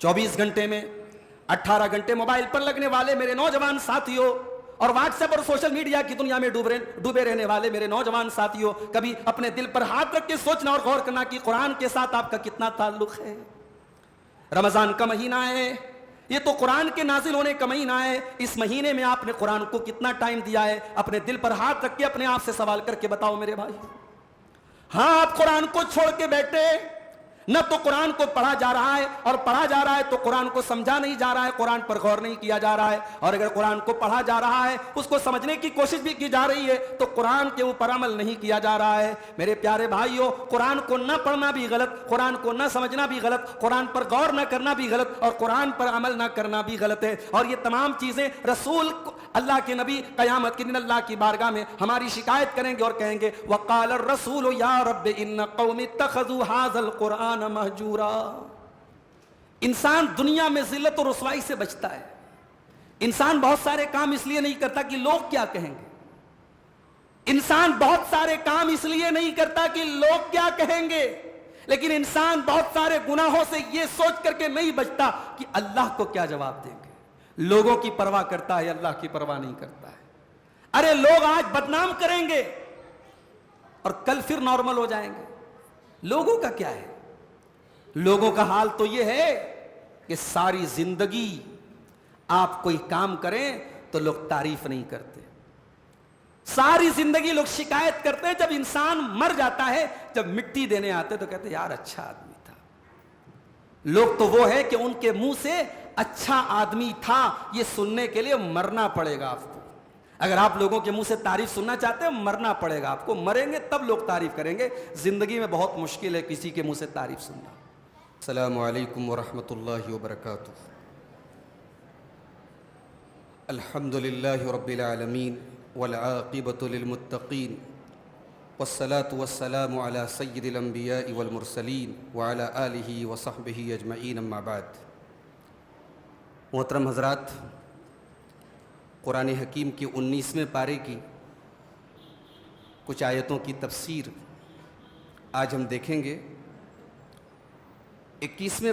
24 گھنٹے میں 18 گھنٹے موبائل پر لگنے والے میرے نوجوان ساتھیوں اور واٹس ایپ اور سوشل میڈیا کی دنیا میں ڈوبے رہنے والے میرے نوجوان ساتھیوں، کبھی اپنے دل پر ہاتھ رکھ کے سوچنا اور غور کرنا کہ قرآن کے ساتھ آپ کا کتنا تعلق ہے۔ رمضان کا مہینہ ہے، یہ تو قرآن کے نازل ہونے کا مہینہ ہے، اس مہینے میں آپ نے قرآن کو کتنا ٹائم دیا ہے؟ اپنے دل پر ہاتھ رکھ کے اپنے آپ سے سوال کر کے بتاؤ میرے بھائی۔ ہاں، آپ قرآن کو چھوڑ کے بیٹھے، نہ تو قرآن کو پڑھا جا رہا ہے، اور پڑھا جا رہا ہے تو قرآن کو سمجھا نہیں جا رہا ہے، قرآن پر غور نہیں کیا جا رہا ہے، اور اگر قرآن کو پڑھا جا رہا ہے، اس کو سمجھنے کی کوشش بھی کی جا رہی ہے، تو قرآن کے اوپر عمل نہیں کیا جا رہا ہے۔ میرے پیارے بھائیوں، قرآن کو نہ پڑھنا بھی غلط، قرآن کو نہ سمجھنا بھی غلط، قرآن پر غور نہ کرنا بھی غلط، اور قرآن پر عمل نہ کرنا بھی غلط ہے۔ اور یہ تمام چیزیں رسول اللہ کے نبی قیامت کے دن اللہ کی بارگاہ میں ہماری شکایت کریں گے اور کہیں گے وقال الرسول یا رب ان قوم اتخذوا هذا القرآن مہجورا۔ انسان دنیا میں ذلت اور رسوائی سے بچتا ہے، انسان بہت سارے کام اس لیے نہیں کرتا کہ لوگ کیا کہیں گے، انسان بہت سارے کام اس لیے نہیں کرتا کہ لوگ کیا کہیں گے، لیکن انسان بہت سارے گناہوں سے یہ سوچ کر کے نہیں بچتا کہ اللہ کو کیا جواب دیں گے۔ لوگوں کی پرواہ کرتا ہے، اللہ کی پرواہ نہیں کرتا ہے۔ ارے لوگ آج بدنام کریں گے اور کل پھر نارمل ہو جائیں گے، لوگوں کا کیا ہے؟ لوگوں کا حال تو یہ ہے کہ ساری زندگی آپ کوئی کام کریں تو لوگ تعریف نہیں کرتے، ساری زندگی لوگ شکایت کرتے ہیں، جب انسان مر جاتا ہے، جب مٹی دینے آتے تو کہتے ہیں یار اچھا آدمی تھا۔ لوگ تو وہ ہے کہ ان کے منہ سے اچھا آدمی تھا یہ سننے کے لیے مرنا پڑے گا آپ کو۔ اگر آپ لوگوں کے منہ سے تعریف سننا چاہتے ہیں، مرنا پڑے گا آپ کو، مریں گے تب لوگ تعریف کریں گے۔ زندگی میں بہت مشکل ہے کسی کے منہ سے تعریف سننا۔ السلام علیکم ورحمۃ اللہ وبرکاتہ۔ الحمد للہ رب العالمین والعاقبۃ للمتقین والصلاة والسلام علی سید الانبیاء والمرسلین وعلی آلہ وصحبہ اجمعین، اما بعد۔ محترم حضرات، قرآن حکیم کے 19ویں پارے کی کچھ آیتوں کی تفسیر آج ہم دیکھیں گے۔ 19ویں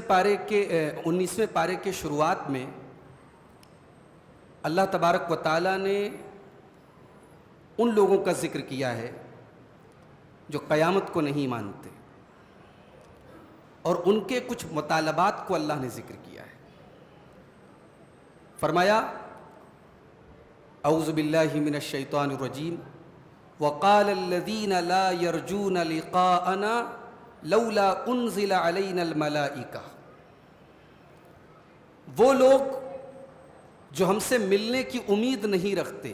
پارے کے شروعات میں اللہ تبارک و تعالیٰ نے ان لوگوں کا ذکر کیا ہے جو قیامت کو نہیں مانتے، اور ان کے کچھ مطالبات کو اللہ نے ذکر کیا ہے۔ فرمایا اعوذ باللہ من الشیطان الرجیم وقال الذین لا یرجون لقاءنا لولا انزل علینا الملائکہ۔ وہ لوگ جو ہم سے ملنے کی امید نہیں رکھتے،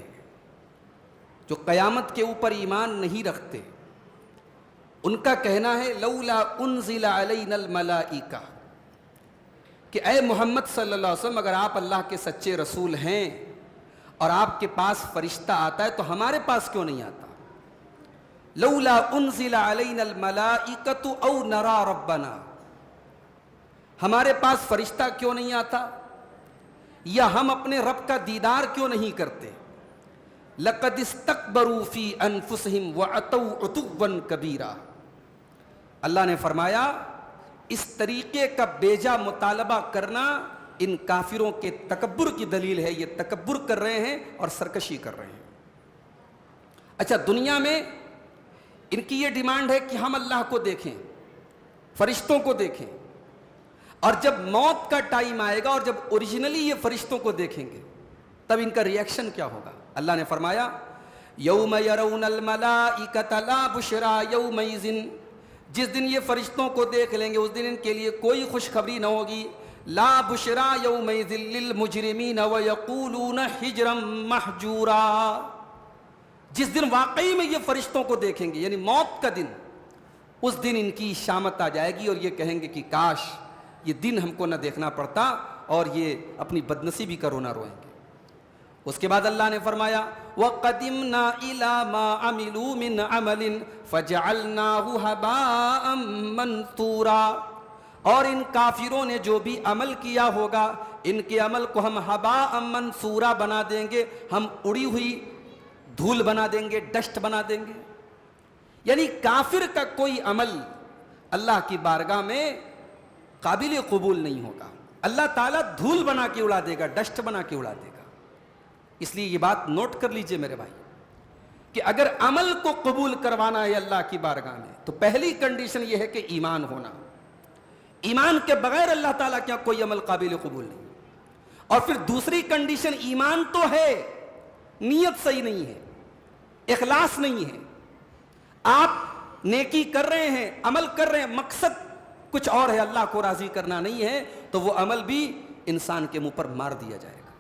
جو قیامت کے اوپر ایمان نہیں رکھتے، ان کا کہنا ہے لولا انزل علینا الملائکہ، کہ اے محمد صلی اللہ علیہ وسلم اگر آپ اللہ کے سچے رسول ہیں اور آپ کے پاس فرشتہ آتا ہے تو ہمارے پاس کیوں نہیں آتا؟ لولا انزل علینا الملائکۃ او نرى ربنا، ہمارے پاس فرشتہ کیوں نہیں آتا، یا ہم اپنے رب کا دیدار کیوں نہیں کرتے؟ لقد استکبروا فی انفسہم وعتوا عتوا کبیرا۔ اللہ نے فرمایا اس طریقے کا بیجا مطالبہ کرنا ان کافروں کے تکبر کی دلیل ہے، یہ تکبر کر رہے ہیں اور سرکشی کر رہے ہیں۔ اچھا، دنیا میں ان کی یہ ڈیمانڈ ہے کہ ہم اللہ کو دیکھیں، فرشتوں کو دیکھیں، اور جب موت کا ٹائم آئے گا اور جب اوریجنلی یہ فرشتوں کو دیکھیں گے تب ان کا ریئیکشن کیا ہوگا؟ اللہ نے فرمایا یوم یرون الملائکۃ لا بشری یومئذ، جس دن یہ فرشتوں کو دیکھ لیں گے اس دن ان کے لیے کوئی خوشخبری نہ ہوگی۔ لا بشری یومئذ للمجرمین ویقولون حجرا محجورا، جس دن واقعی میں یہ فرشتوں کو دیکھیں گے یعنی موت کا دن، اس دن ان کی شامت آ جائے گی اور یہ کہیں گے کہ کاش یہ دن ہم کو نہ دیکھنا پڑتا، اور یہ اپنی بدنصیبی کا رونا روئیں گے۔ اس کے بعد اللہ نے فرمایا وَقَدِمْنَا إِلَى مَا عَمِلُوا مِنْ عَمَلٍ فَجَعَلْنَاهُ هَبَاءً مَنْثُورًا، اور ان کافروں نے جو بھی عمل کیا ہوگا ان کے عمل کو ہم ہباء منثورا بنا دیں گے، ہم اڑی ہوئی دھول بنا دیں گے، ڈسٹ بنا دیں گے۔ یعنی کافر کا کوئی عمل اللہ کی بارگاہ میں قابل قبول نہیں ہوگا۔ اللہ تعالیٰ دھول بنا کے اڑا دے گا, ڈسٹ بنا کے اڑا دے گا. اس لیے یہ بات نوٹ کر لیجئے میرے بھائی کہ اگر عمل کو قبول کروانا ہے اللہ کی بارگاہ میں تو پہلی کنڈیشن یہ ہے کہ ایمان ہونا. ایمان کے بغیر اللہ تعالیٰ کیا کوئی عمل قابل قبول نہیں. اور پھر دوسری کنڈیشن, ایمان تو ہے, نیت صحیح نہیں ہے, اخلاص نہیں ہے. آپ نیکی کر رہے ہیں, عمل کر رہے ہیں, مقصد کچھ اور ہے, اللہ کو راضی کرنا نہیں ہے, تو وہ عمل بھی انسان کے منہ پر مار دیا جائے گا.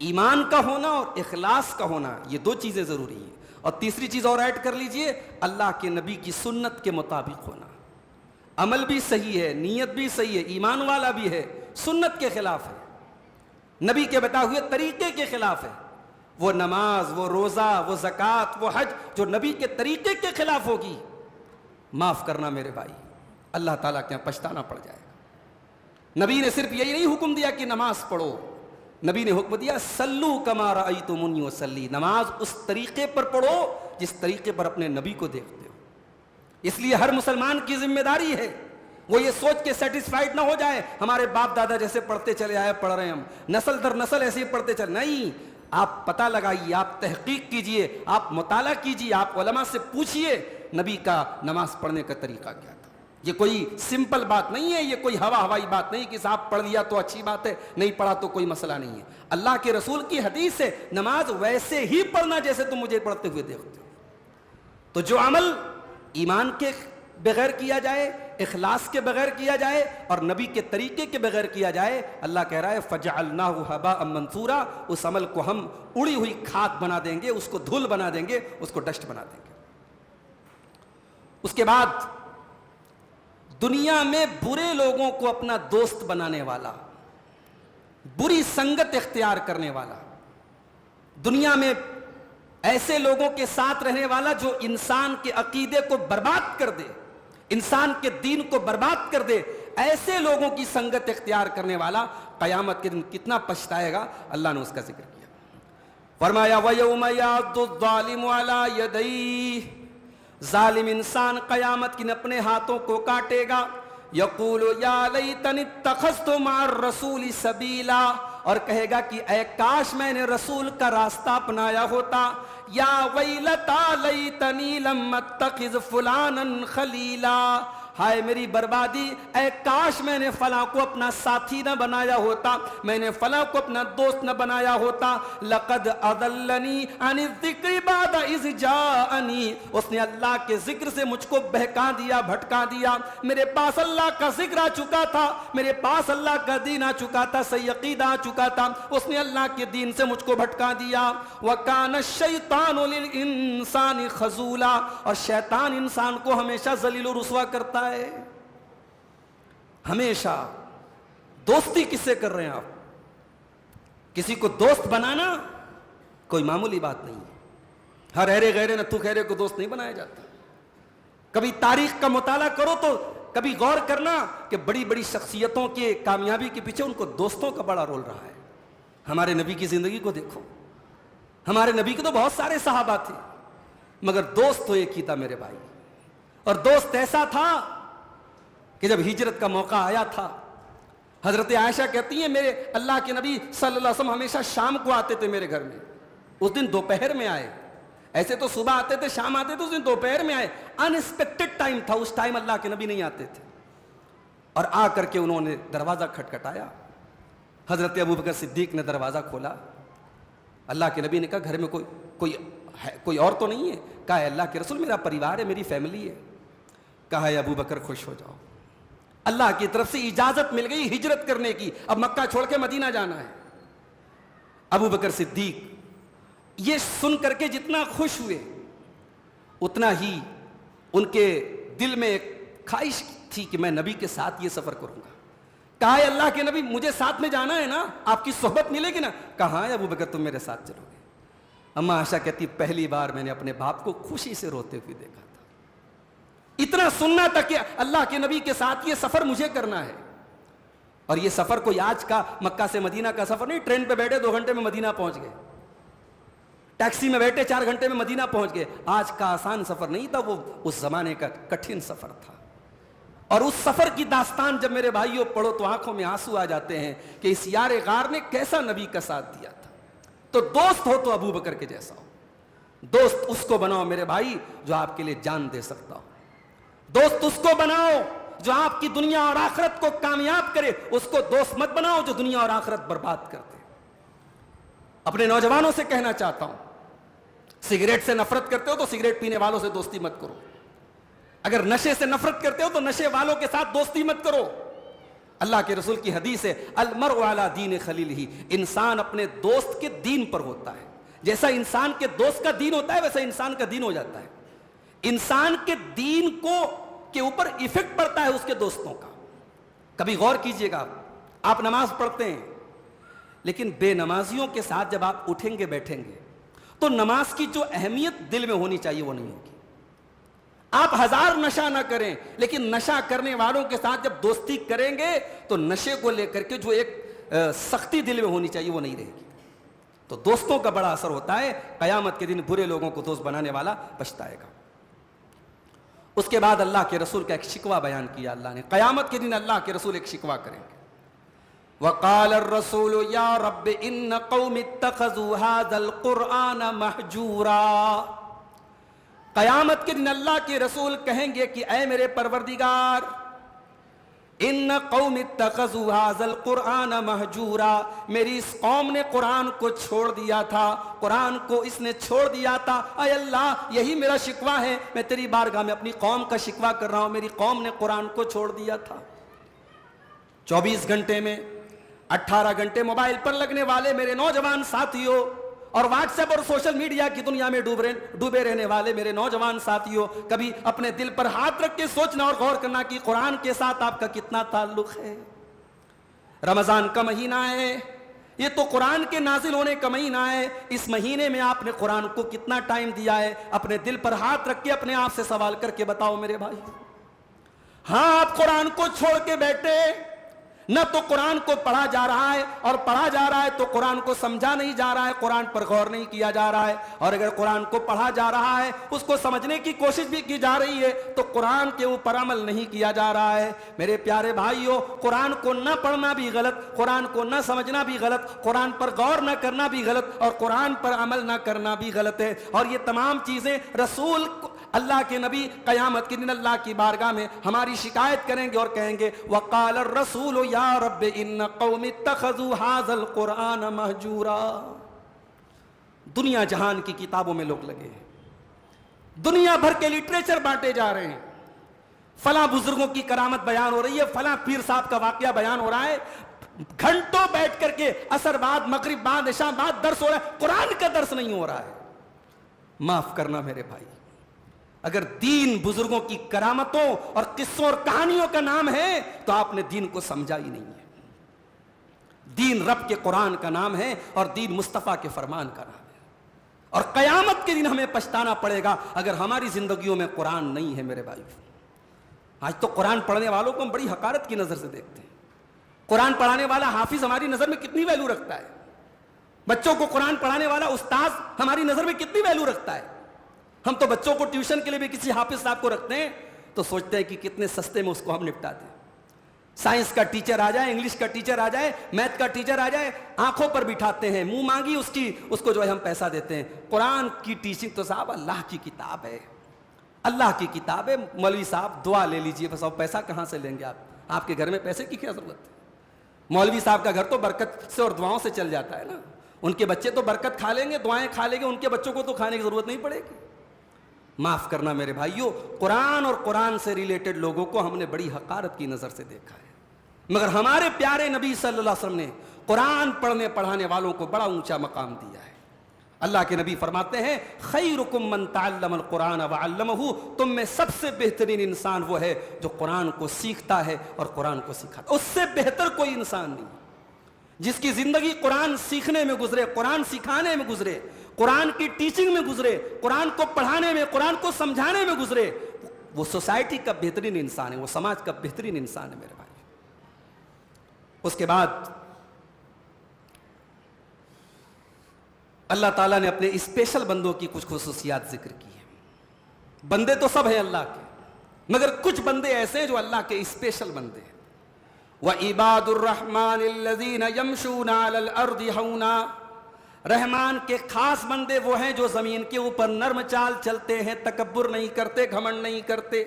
ایمان کا ہونا اور اخلاص کا ہونا, یہ دو چیزیں ضروری ہیں. اور تیسری چیز اور ایڈ کر لیجئے, اللہ کے نبی کی سنت کے مطابق ہونا. عمل بھی صحیح ہے, نیت بھی صحیح ہے, ایمان والا بھی ہے, سنت کے خلاف ہے, نبی کے بتائے ہوئے طریقے کے خلاف ہے. وہ نماز, وہ روزہ, وہ زکوٰۃ, وہ حج جو نبی کے طریقے کے خلاف ہوگی, معاف کرنا میرے بھائی, اللہ تعالیٰ کے یہاں پچھتانا پڑ جائے گا. نبی نے صرف یہی نہیں حکم دیا کہ نماز پڑھو, نبی نے حکم دیا سلو کما رأیتمونی اصلی, نماز اس طریقے پر پڑھو جس طریقے پر اپنے نبی کو دیکھتے ہو. اس لیے ہر مسلمان کی ذمہ داری ہے وہ یہ سوچ کے سیٹسفائیڈ نہ ہو جائے ہمارے باپ دادا جیسے پڑھتے چلے آئے, پڑھ رہے ہیں ہم, نسل در نسل ایسے ہی پڑھتے چلے. نہیں, آپ پتہ لگائیے, آپ تحقیق کیجئے, آپ مطالعہ کیجئے, آپ علماء سے پوچھئے نبی کا نماز پڑھنے کا طریقہ کیا تھا. یہ کوئی سمپل بات نہیں ہے, یہ کوئی ہوائی بات نہیں کہ صاحب پڑھ لیا تو اچھی بات ہے, نہیں پڑھا تو کوئی مسئلہ نہیں ہے. اللہ کے رسول کی حدیث ہے نماز ویسے ہی پڑھنا جیسے تم مجھے پڑھتے ہوئے دیکھتے ہو. تو جو عمل ایمان کے بغیر کیا جائے, اخلاص کے بغیر کیا جائے اور نبی کے طریقے کے بغیر کیا جائے, اللہ کہہ رہا ہے فَجَعَلْنَاهُ هَبَاءً مَنْثُورًا, اس عمل کو ہم اڑی ہوئی کھاد بنا دیں گے, اس کو دھول بنا دیں گے, اس کو ڈسٹ بنا دیں گے. اس کے بعد دنیا میں برے لوگوں کو اپنا دوست بنانے والا, بری سنگت اختیار کرنے والا, دنیا میں ایسے لوگوں کے ساتھ رہنے والا جو انسان کے عقیدے کو برباد کر دے, انسان کے دین کو برباد کر دے, ایسے لوگوں کی سنگت اختیار کرنے والا قیامت کے دن کتنا پچھتائے گا, اللہ نے اس کا ذکر کیا. فرمایا وَيَوْمَ يَعَضُّ الظَّالِمُ عَلَى يَدَيْهِ, ظالم انسان قیامت کی اپنے ہاتھوں کو کاٹے گا. یقول یا لیتنی اتخذت مع الرسول سبیلا, اور کہے گا کہ اے کاش میں نے رسول کا راستہ اپنایا ہوتا. یا ویلتا لیتنی لم اتخذ فلانا خلیلا, ہائے میری بربادی, اے کاش میں نے فلاں کو اپنا ساتھی نہ بنایا ہوتا, میں نے فلاں کو اپنا دوست نہ بنایا ہوتا. لقد اضلنی عن الذکر بعد اذ جاءنی, اس نے اللہ کے ذکر سے مجھ کو بہکا دیا, بھٹکا دیا. میرے پاس اللہ کا ذکر آ چکا تھا, میرے پاس اللہ کا دین آ چکا تھا, صحیح عقیدہ آ چکا تھا, اس نے اللہ کے دین سے مجھ کو بھٹکا دیا. وَكَانَ الشَّيْطَانُ لِلْإِنسَانِ خَذُولًا, اور شیطان انسان کو ہمیشہ ذلیل و رسوا کرتا ہے. ہمیشہ دوستی کس سے کر رہے ہیں آپ؟ کسی کو دوست بنانا کوئی معمولی بات نہیں ہے. ہر ایرے غیرے نتو خیرے کو دوست نہیں بنایا جاتا. کبھی تاریخ کا مطالعہ کرو تو کبھی غور کرنا کہ بڑی بڑی شخصیتوں کے کامیابی کے پیچھے ان کو دوستوں کا بڑا رول رہا ہے. ہمارے نبی کی زندگی کو دیکھو, ہمارے نبی کے تو بہت سارے صحابہ تھے مگر دوست تو ایک ہی تھا میرے بھائی. اور دوست ایسا تھا کہ جب ہجرت کا موقع آیا تھا, حضرت عائشہ کہتی ہیں میرے اللہ کے نبی صلی اللہ علیہ وسلم ہمیشہ شام کو آتے تھے میرے گھر میں. اس دن دوپہر میں آئے, ایسے تو صبح آتے تھے, شام آتے تھے, اس دن دوپہر میں آئے. انسپیکٹڈ ٹائم تھا, اس ٹائم اللہ کے نبی نہیں آتے تھے. اور آ کر کے انہوں نے دروازہ کھٹکھٹایا. حضرت ابوبکر صدیق نے دروازہ کھولا. اللہ کے نبی نے کہا گھر میں کوئی اور تو نہیں ہے؟ کہا ہے اللہ کے رسول میرا پریوار ہے, میری فیملی ہے. کہا ہے ابوبکر خوش ہو جاؤ, اللہ کی طرف سے اجازت مل گئی ہجرت کرنے کی, اب مکہ چھوڑ کے مدینہ جانا ہے. ابوبکر صدیق یہ سن کر کے جتنا خوش ہوئے اتنا ہی ان کے دل میں ایک خواہش تھی کہ میں نبی کے ساتھ یہ سفر کروں گا. کہا ہے اللہ کے نبی مجھے ساتھ میں جانا ہے نا, آپ کی صحبت ملے گی نا؟ کہا ہے ابوبکر تم میرے ساتھ چلو گے. اما عائشہ کہتی پہلی بار میں نے اپنے باپ کو خوشی سے روتے ہوئے دیکھا تھا. اتنا سننا تھا کہ اللہ کے نبی کے ساتھ یہ سفر مجھے کرنا ہے. اور یہ سفر کوئی آج کا مکہ سے مدینہ کا سفر نہیں, ٹرین پہ بیٹھے 2 گھنٹے میں مدینہ پہنچ گئے, ٹیکسی میں بیٹھے 4 گھنٹے میں مدینہ پہنچ گئے. آج کا آسان سفر نہیں تھا, وہ اس زمانے کا کٹھن سفر تھا. اور اس سفر کی داستان جب میرے بھائیوں پڑھو تو آنکھوں میں آنسو آ جاتے ہیں کہ اس یار غار نے کیسا نبی کا ساتھ دیا تھا. تو دوست ہو تو ابو بکر کے جیسا ہو. دوست اس کو بناؤ میرے بھائی جو آپ کے لیے جان دے سکتا ہو. دوست اس کو بناؤ جو آپ کی دنیا اور آخرت کو کامیاب کرے. اس کو دوست مت بناؤ جو دنیا اور آخرت برباد کر دے. اپنے نوجوانوں سے کہنا چاہتا ہوں, سگریٹ سے نفرت کرتے ہو تو سگریٹ پینے والوں سے دوستی مت کرو. اگر نشے سے نفرت کرتے ہو تو نشے والوں کے ساتھ دوستی مت کرو. اللہ کے رسول کی حدیث ہے, المرء علی دین خلیلہ, انسان اپنے دوست کے دین پر ہوتا ہے. جیسا انسان کے دوست کا دین ہوتا ہے ویسا انسان کا دین ہو جاتا ہے. انسان کے دین کو کے اوپر ایفیکٹ پڑتا ہے اس کے دوستوں کا. کبھی غور کیجئے گا, آپ نماز پڑھتے ہیں لیکن بے نمازیوں کے ساتھ جب آپ اٹھیں گے بیٹھیں گے تو نماز کی جو اہمیت دل میں ہونی چاہیے وہ نہیں ہوگی. آپ ہزار نشہ نہ کریں لیکن نشہ کرنے والوں کے ساتھ جب دوستی کریں گے تو نشے کو لے کر کے جو ایک سختی دل میں ہونی چاہیے وہ نہیں رہے گی. تو دوستوں کا بڑا اثر ہوتا ہے. قیامت کے دن برے لوگوں کو دوست بنانے والا پچھتائے گا. اس کے بعد اللہ کے رسول کا ایک شکوہ بیان کیا اللہ نے. قیامت کے دن اللہ کے رسول ایک شکوہ کریں گے. وقال الرسول یا رب ان قوم اتخذوا هذا القرآن مہجورا. قیامت کے دن اللہ کے رسول کہیں گے کہ اے میرے پروردگار, ان قوم اتخذوا هذا القرآن مہجورا, میری اس قوم نے قرآن کو چھوڑ دیا تھا, قرآن کو اس نے چھوڑ دیا تھا. اے اللہ یہی میرا شکوہ ہے, میں تیری بارگاہ میں اپنی قوم کا شکوہ کر رہا ہوں, میری قوم نے قرآن کو چھوڑ دیا تھا. 24 گھنٹے میں 18 گھنٹے موبائل پر لگنے والے میرے نوجوان ساتھیوں اور واٹس ایپ اور سوشل میڈیا کی دنیا میں ڈوبے رہنے والے میرے نوجوان ساتھیوں, کبھی اپنے دل پر ہاتھ رکھ کے سوچنا اور غور کرنا کہ قرآن کے ساتھ آپ کا کتنا تعلق ہے. رمضان کا مہینہ ہے, یہ تو قرآن کے نازل ہونے کا مہینہ ہے. اس مہینے میں آپ نے قرآن کو کتنا ٹائم دیا ہے؟ اپنے دل پر ہاتھ رکھ کے اپنے آپ سے سوال کر کے بتاؤ میرے بھائی. ہاں آپ قرآن کو چھوڑ کے بیٹھے, نہ تو قرآن کو پڑھا جا رہا ہے, اور پڑھا جا رہا ہے تو قرآن کو سمجھا نہیں جا رہا ہے, قرآن پر غور نہیں کیا جا رہا ہے. اور اگر قرآن کو پڑھا جا رہا ہے, اس کو سمجھنے کی کوشش بھی کی جا رہی ہے, تو قرآن کے اوپر عمل نہیں کیا جا رہا ہے. میرے پیارے بھائیوں, قرآن کو نہ پڑھنا بھی غلط, قرآن کو نہ سمجھنا بھی غلط, قرآن پر غور نہ کرنا بھی غلط, اور قرآن پر عمل نہ کرنا بھی غلط ہے. اور یہ تمام چیزیں رسول اللہ کے نبی قیامت کے دن اللہ کی بارگاہ میں ہماری شکایت کریں گے اور کہیں گے وقال الرسول یا رب ان قوم اتخذوا هذا القرآن مہجورا. دنیا جہان کی کتابوں میں لوگ لگے ہیں, دنیا بھر کے لٹریچر بانٹے جا رہے ہیں, فلاں بزرگوں کی کرامت بیان ہو رہی ہے, فلاں پیر صاحب کا واقعہ بیان ہو رہا ہے, گھنٹوں بیٹھ کر کے عصر بعد مغرب بعد عشاء بعد درس ہو رہا ہے, قرآن کا درس نہیں ہو رہا ہے. معاف کرنا میرے بھائی, اگر دین بزرگوں کی کرامتوں اور قصوں اور کہانیوں کا نام ہے تو آپ نے دین کو سمجھا ہی نہیں ہے. دین رب کے قرآن کا نام ہے اور دین مصطفیٰ کے فرمان کا نام ہے. اور قیامت کے دن ہمیں پچھتانا پڑے گا اگر ہماری زندگیوں میں قرآن نہیں ہے میرے بھائی. آج تو قرآن پڑھنے والوں کو ہم بڑی حقارت کی نظر سے دیکھتے ہیں. قرآن پڑھانے والا حافظ ہماری نظر میں کتنی ویلو رکھتا ہے, بچوں کو قرآن پڑھانے والا استاذ ہماری نظر میں کتنی ویلو رکھتا ہے. ہم تو بچوں کو ٹیوشن کے لیے بھی کسی حافظ صاحب کو رکھتے ہیں تو سوچتے ہیں کہ کتنے سستے میں اس کو ہم نپٹا دیں. سائنس کا ٹیچر آ جائے, انگلش کا ٹیچر آ جائے, میتھ کا ٹیچر آ جائے, آنکھوں پر بٹھاتے ہیں, منہ مانگی اس کو جو ہے ہم پیسہ دیتے ہیں. قرآن کی ٹیچنگ تو صاحب اللہ کی کتاب ہے, اللہ کی کتاب ہے. مولوی صاحب دعا لے لیجئے, بس اب پیسہ کہاں سے لیں گے آپ کے گھر میں پیسے کی کیا ضرورت ہے. مولوی صاحب کا گھر تو برکت سے اور دعاؤں سے چل جاتا ہے نا. ان کے بچے تو برکت کھا لیں گے, دعائیں کھا لیں گے, ان کے بچوں کو تو کھانے کی ضرورت نہیں پڑے گی. معاف کرنا میرے بھائیوں, قرآن اور قرآن سے ریلیٹڈ لوگوں کو ہم نے بڑی حقارت کی نظر سے دیکھا ہے, مگر ہمارے پیارے نبی صلی اللہ علیہ وسلم نے قرآن پڑھنے پڑھانے والوں کو بڑا اونچا مقام دیا ہے. اللہ کے نبی فرماتے ہیں خیرکم من تعلم القرآن وعلمہ, تم میں سب سے بہترین انسان وہ ہے جو قرآن کو سیکھتا ہے اور قرآن کو سکھاتا ہے. اس سے بہتر کوئی انسان نہیں جس کی زندگی قرآن سیکھنے میں گزرے, قرآن سکھانے میں گزرے, قرآن کی ٹیچنگ میں گزرے, قرآن کو پڑھانے میں, قرآن کو سمجھانے میں گزرے. وہ سوسائٹی کا بہترین انسان ہے, وہ سماج کا بہترین انسان ہے میرے بھائی. اس کے بعد اللہ تعالیٰ نے اپنے اسپیشل بندوں کی کچھ خصوصیات ذکر کی ہیں. بندے تو سب ہیں اللہ کے, مگر کچھ بندے ایسے ہیں جو اللہ کے اسپیشل بندے ہیں. وَعِبَادُ الرَّحْمَنِ الَّذِينَ يَمْشُونَ عَلَى الْأَرْضِ هَوْنًا. رحمان کے خاص بندے وہ ہیں جو زمین کے اوپر نرم چال چلتے ہیں, تکبر نہیں کرتے, گھمنڈ نہیں کرتے.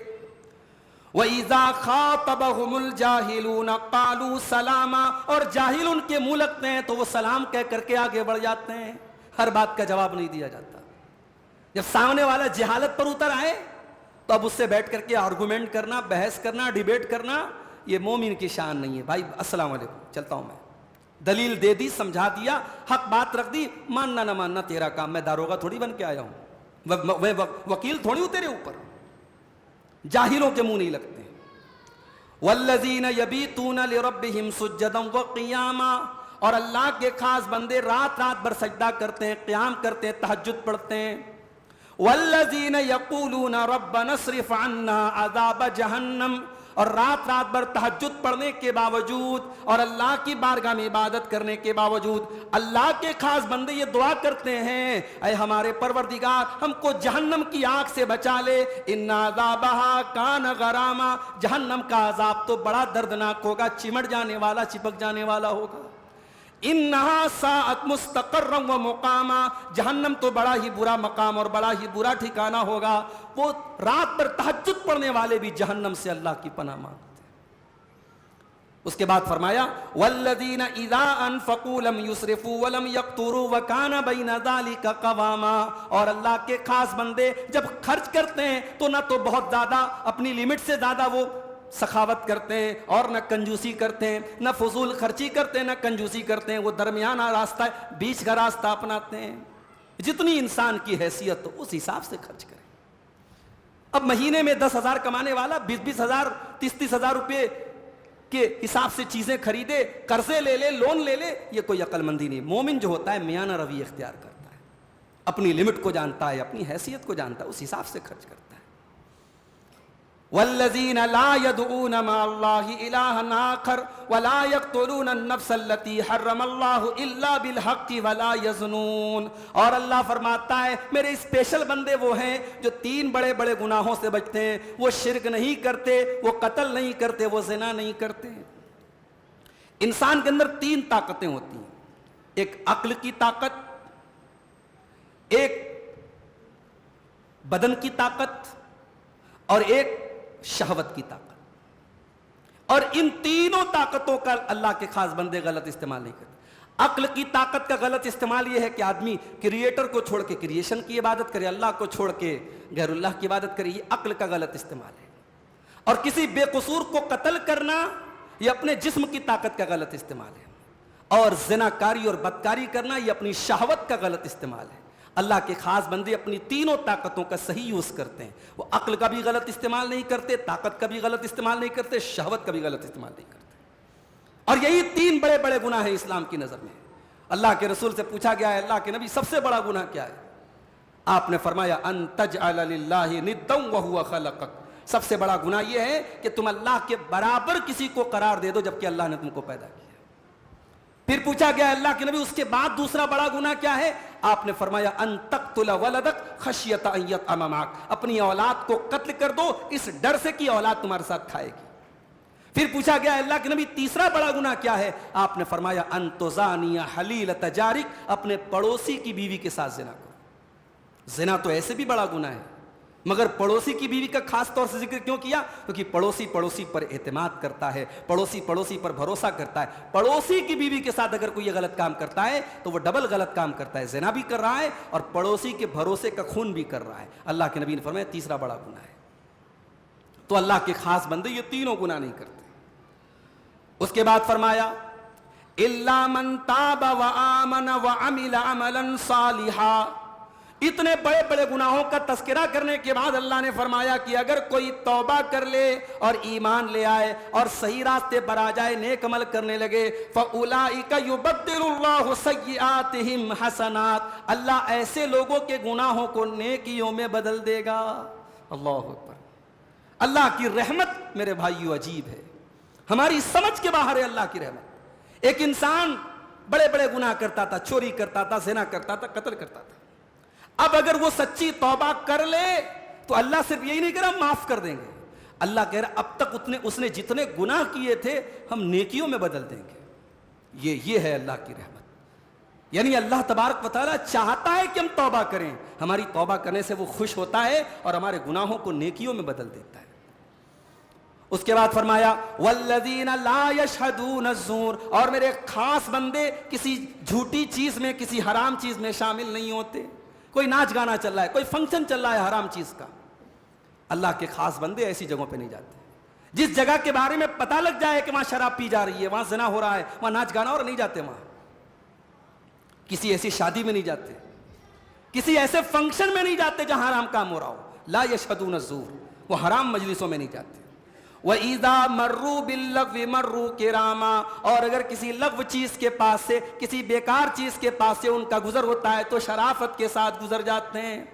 وَإِذَا خَاطَبَهُمُ الْجَاهِلُونَ قَالُوا سَلَامًا. اور جاہل ان کے منہ لگتے ہیں تو وہ سلام کہہ کر کے آگے بڑھ جاتے ہیں, ہر بات کا جواب نہیں دیا جاتا. جب سامنے والا جہالت پر اتر آئے تو اب اس سے بیٹھ کر کے آرگومنٹ کرنا, بحث کرنا, ڈیبیٹ کرنا, یہ مومن کی شان نہیں ہے. بھائی السلام علیکم, چلتا ہوں میں, دلیل دے دی, سمجھا دیا, حق بات رکھ دی, ماننا نہ ماننا تیرا کام, میں داروغہ تھوڑی بن کے آیا ہوں, وکیل تھوڑی ہوں تیرے اوپر. جاہلوں کے منہ نہیں لگتے. والذین یبیتون لربہم سجدا وقیاما. اور اللہ کے خاص بندے رات رات بھر سجدہ کرتے ہیں, قیام کرتے ہیں, تہجد پڑھتے ہیں. والذین یقولون ربنا اصرف عنا عذاب جہنم. اور رات رات بھر تہجد پڑھنے کے باوجود اور اللہ کی بارگاہ میں عبادت کرنے کے باوجود اللہ کے خاص بندے یہ دعا کرتے ہیں, اے ہمارے پروردگار ہم کو جہنم کی آگ سے بچا لے. ان عذابہا کان غراما. جہنم کا عذاب تو بڑا دردناک ہوگا, چمٹ جانے والا, چپک جانے والا ہوگا. انہا ساعت مستقرا و مقاما. جہنم تو بڑا ہی برا مقام اور بڑا ہی برا ٹھکانہ ہوگا. وہ رات بھر تہجد پڑھنے والے بھی جہنم سے اللہ کی پناہ مانگتے ہیں. اس کے بعد فرمایا والذین اذا انفقوا لم یسرفوا ولم یقتروا وکان بین ذلک قواما. اور اللہ کے خاص بندے جب خرچ کرتے ہیں تو نہ تو بہت زیادہ, اپنی لمٹ سے زیادہ وہ سخاوت کرتے ہیں اور نہ کنجوسی کرتے ہیں, نہ فضول خرچی کرتے ہیں, نہ کنجوسی کرتے ہیں. وہ درمیانہ راستہ, بیچ کا راستہ اپناتے ہیں. جتنی انسان کی حیثیت تو اس حساب سے خرچ کریں. اب مہینے میں 10,000 کمانے والا 20,000 30,000 روپے کے حساب سے چیزیں خریدے, قرضے لے لے, لون لے لے, یہ کوئی عقل مندی نہیں. مومن جو ہوتا ہے میانہ روی اختیار کرتا ہے, اپنی لمٹ کو جانتا ہے, اپنی حیثیت کو جانتا ہے, اس حساب سے خرچ کرتا ہے. والذین لا يدعون مع اللہ الہا آخر ولا يقتلون النفس التي حرم اللہ الا بالحق ولا يزنون. اور اللہ فرماتا ہے میرے اسپیشل بندے وہ ہیں جو 3 بڑے بڑے گناہوں سے بچتے ہیں. وہ شرک نہیں کرتے, وہ قتل نہیں کرتے, وہ زنا نہیں کرتے. انسان کے اندر 3 طاقتیں ہوتی ہیں, ایک عقل کی طاقت, ایک بدن کی طاقت اور ایک شہوت کی طاقت. اور ان تینوں طاقتوں کا اللہ کے خاص بندے غلط استعمال نہیں کرتے. عقل کی طاقت کا غلط استعمال یہ ہے کہ آدمی کریٹر کو چھوڑ کے کریشن کی عبادت کرے, اللہ کو چھوڑ کے غیر اللہ کی عبادت کرے. یہ عقل کا غلط استعمال ہے. اور کسی بے قصور کو قتل کرنا یہ اپنے جسم کی طاقت کا غلط استعمال ہے. اور زناکاری اور بدکاری کرنا یہ اپنی شہوت کا غلط استعمال ہے. اللہ کے خاص بندے اپنی تینوں طاقتوں کا صحیح یوز کرتے ہیں. وہ عقل کا بھی غلط استعمال نہیں کرتے, طاقت کا بھی غلط استعمال نہیں کرتے, شہوت کا بھی غلط استعمال نہیں کرتے. اور یہی 3 بڑے بڑے گناہ ہیں اسلام کی نظر میں. اللہ کے رسول سے پوچھا گیا ہے اللہ کے نبی سب سے بڑا گناہ کیا ہے؟ آپ نے فرمایا ان تجعل للہ ندا وہو خلقک. سب سے بڑا گناہ یہ ہے کہ تم اللہ کے برابر کسی کو قرار دے دو جبکہ اللہ نے تم کو پیدا کیا. پھر پوچھا گیا اللہ کے نبی اس کے بعد دوسرا بڑا گناہ کیا ہے؟ آپ نے فرمایا ان تقتل ولدک خشیت ان یطعم معک. اپنی اولاد کو قتل کر دو اس ڈر سے کہ اولاد تمہارے ساتھ کھائے گی. پھر پوچھا گیا اللہ کے نبی تیسرا بڑا گناہ کیا ہے؟ آپ نے فرمایا ان تزانی حلیلۃ جارک. اپنے پڑوسی کی بیوی کے ساتھ زنا کرو. زنا تو ایسے بھی بڑا گناہ ہے, مگر پڑوسی کی بیوی کا خاص طور سے ذکر کیوں کیا؟ کیونکہ پڑوسی پڑوسی پر اعتماد کرتا ہے, پڑوسی پڑوسی پر بھروسہ کرتا ہے. پڑوسی کی بیوی کے ساتھ اگر کوئی یہ غلط کام کرتا ہے تو وہ ڈبل غلط کام کرتا ہے, زنا بھی کر رہا ہے اور پڑوسی کے بھروسے کا خون بھی کر رہا ہے. اللہ کے نبی نے فرمایا تیسرا بڑا گناہ ہے. تو اللہ کے خاص بندے یہ تینوں گناہ نہیں کرتے. اس کے بعد فرمایا الا من تاب وآمن وعمل عملا صالحا. اتنے بڑے بڑے گناہوں کا تذکرہ کرنے کے بعد اللہ نے فرمایا کہ اگر کوئی توبہ کر لے اور ایمان لے آئے اور صحیح راستے پر آ جائے, نیک عمل کرنے لگے, فَأُولَئِكَ يُبَدِّلُ اللَّهُ سَيِّئَاتِهِمْ حَسَنَاتٍ. اللہ ایسے لوگوں کے گناہوں کو نیکیوں میں بدل دے گا. اللہ اکبر. اللہ کی رحمت میرے بھائیو عجیب ہے, ہماری سمجھ کے باہر ہے اللہ کی رحمت. ایک انسان بڑے بڑے گناہ کرتا تھا, چوری کرتا تھا, زنا کرتا تھا, قتل کرتا تھا. اب اگر وہ سچی توبہ کر لے تو اللہ صرف یہی نہیں کرا معاف کر دیں گے, اللہ کہہ رہا اب تک اس نے جتنے گناہ کیے تھے ہم نیکیوں میں بدل دیں گے. یہ ہے اللہ کی رحمت. یعنی اللہ تبارک و تعالیٰ چاہتا ہے کہ ہم توبہ کریں, ہماری توبہ کرنے سے وہ خوش ہوتا ہے اور ہمارے گناہوں کو نیکیوں میں بدل دیتا ہے. اس کے بعد فرمایا والذین لا یشہدون الزور, اور میرے خاص بندے کسی جھوٹی چیز میں, کسی حرام چیز میں شامل نہیں ہوتے. کوئی ناچ گانا چل رہا ہے, کوئی فنکشن چل رہا ہے حرام چیز کا, اللہ کے خاص بندے ایسی جگہوں پہ نہیں جاتے. جس جگہ کے بارے میں پتہ لگ جائے کہ وہاں شراب پی جا رہی ہے, وہاں زنا ہو رہا ہے, وہاں ناچ گانا, اور نہیں جاتے وہاں. کسی ایسی شادی میں نہیں جاتے, کسی ایسے فنکشن میں نہیں جاتے جہاں حرام کام ہو رہا ہو. لا یشہدون الزور, وہ حرام مجلسوں میں نہیں جاتے. وَإِذَا مَرُّوا بِاللَّغْوِ مَرُّوا كِرَامًا, اور اگر کسی لغو چیز کے پاس سے, کسی بیکار چیز کے پاس سے ان کا گزر ہوتا ہے تو شرافت کے ساتھ گزر جاتے ہیں.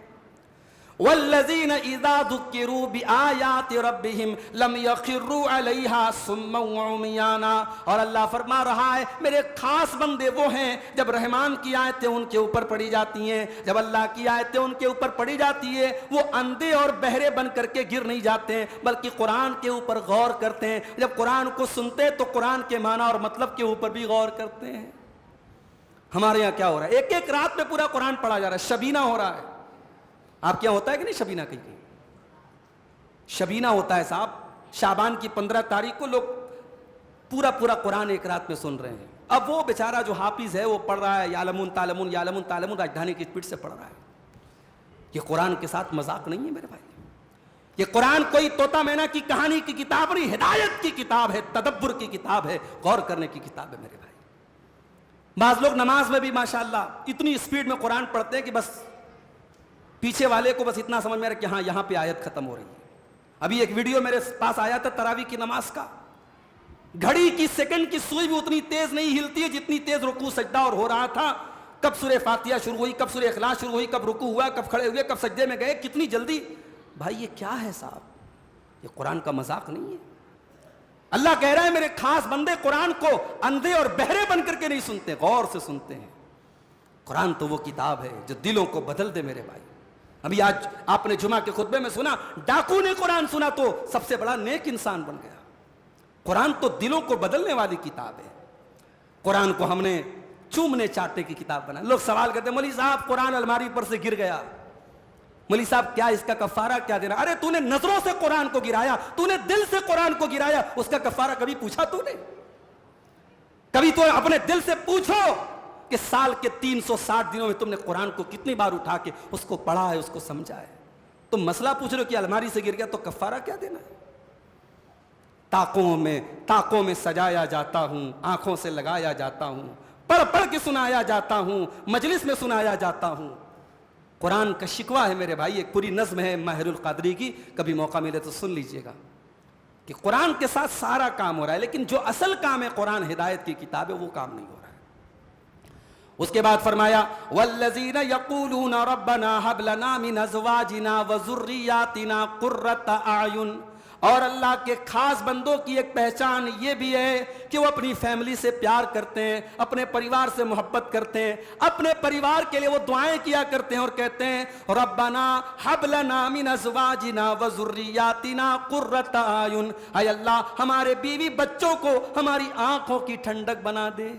والذین اذا ذکروا بآیات ربہم لم یخروا علیہا صما وعمیانا, اور اللہ فرما رہا ہے میرے خاص بندے وہ ہیں جب رحمان کی آیتیں ان کے اوپر پڑھی جاتی ہیں, جب اللہ کی آیتیں ان کے اوپر پڑھی جاتی ہے, وہ اندھے اور بہرے بن کر کے گر نہیں جاتے ہیں بلکہ قرآن کے اوپر غور کرتے ہیں. جب قرآن کو سنتے ہیں تو قرآن کے معنی اور مطلب کے اوپر بھی غور کرتے ہیں. ہمارے یہاں کیا ہو رہا ہے, ایک ایک رات میں پورا قرآن پڑھا جا رہا ہے, شبینہ ہو رہا ہے. آپ کیا ہوتا ہے کہ نہیں شبینہ؟ کہیں شبینہ ہوتا ہے صاحب, شعبان کی 15 تاریخ کو لوگ پورا قرآن ایک رات میں سن رہے ہیں. اب وہ بیچارہ جو حافظ ہے وہ پڑھ رہا ہے یعلمون تعلمون یعلمون تعلمون, راجدھانی کی اسپیڈ سے پڑھ رہا ہے. یہ قرآن کے ساتھ مذاق نہیں ہے میرے بھائی. یہ قرآن کوئی طوطا مینا کی کہانی کی کتاب نہیں, ہدایت کی کتاب ہے, تدبر کی کتاب ہے, غور کرنے کی کتاب ہے میرے بھائی. بعض لوگ نماز میں بھی ماشاءاللہ اتنی اسپیڈ میں قرآن پڑھتے ہیں کہ بس پیچھے والے کو بس اتنا سمجھ میں رہا کہ ہاں یہاں پہ آیت ختم ہو رہی ہے. ابھی ایک ویڈیو میرے پاس آیا تھا تراویح کی نماز کا, گھڑی کی سیکنڈ کی سوئی بھی اتنی تیز نہیں ہلتی ہے جتنی تیز رکوع سجدہ اور ہو رہا تھا. کب سورہ فاتحہ شروع ہوئی, کب سورہ اخلاص شروع ہوئی, کب رکوع ہوا, کب کھڑے ہوئے, کب سجدے میں گئے, کتنی جلدی. بھائی یہ کیا ہے صاحب, یہ قرآن کا مذاق نہیں ہے. اللہ کہہ رہا ہے میرے خاص بندے قرآن کو اندھے اور بہرے بن کر کے نہیں سنتے, غور سے سنتے ہیں. قرآن تو وہ کتاب ہے جو دلوں کو بدل دے میرے بھائی. ابھی آج آپ نے جمعہ کے خطبے میں سنا, ڈاکو نے قرآن سنا تو سب سے بڑا نیک انسان بن گیا. قرآن تو دلوں کو بدلنے والی کتاب ہے. قرآن کو ہم نے چومنے چاٹنے کی کتاب بنا. لوگ سوال کرتے ہیں مولوی صاحب قرآن الماری پر سے گر گیا, مولوی صاحب کیا اس کا کفارہ کیا دینا؟ ارے تو نے نظروں سے قرآن کو گرایا, تو نے دل سے قرآن کو گرایا, اس کا کفارہ کبھی پوچھا تو نے؟ کبھی تو اپنے دل سے پوچھو کہ سال کے 360 دنوں میں تم نے قرآن کو کتنی بار اٹھا کے اس کو پڑھا ہے, اس کو سمجھا ہے. تم مسئلہ پوچھ رہے ہو کہ الماری سے گر گیا تو کفارہ کیا دینا ہے؟ طاقوں میں سجایا جاتا ہوں, آنکھوں سے لگایا جاتا ہوں, پڑھ پڑھ کے سنایا جاتا ہوں, مجلس میں سنایا جاتا ہوں. قرآن کا شکوہ ہے میرے بھائی, ایک پوری نظم ہے ماہر القادری کی, کبھی موقع ملے تو سن لیجئے گا کہ قرآن کے ساتھ سارا کام ہو رہا ہے لیکن جو اصل کام ہے قرآن ہدایت کی کتاب ہے وہ کام نہیں ہو رہا ہے. اس کے بعد فرمایا والذین یقولون ربنا هب لنا من ازواجنا وذریاتنا قرۃ اعین, اور اللہ کے خاص بندوں کی ایک پہچان یہ بھی ہے کہ وہ اپنی فیملی سے پیار کرتے ہیں, اپنے پریوار سے محبت کرتے ہیں, اپنے پریوار کے لیے وہ دعائیں کیا کرتے ہیں اور کہتے ہیں ربنا هب لنا من ازواجنا وذریاتنا قرۃ اعین, اے اللہ ہمارے بیوی بچوں کو ہماری آنکھوں کی ٹھنڈک بنا دے.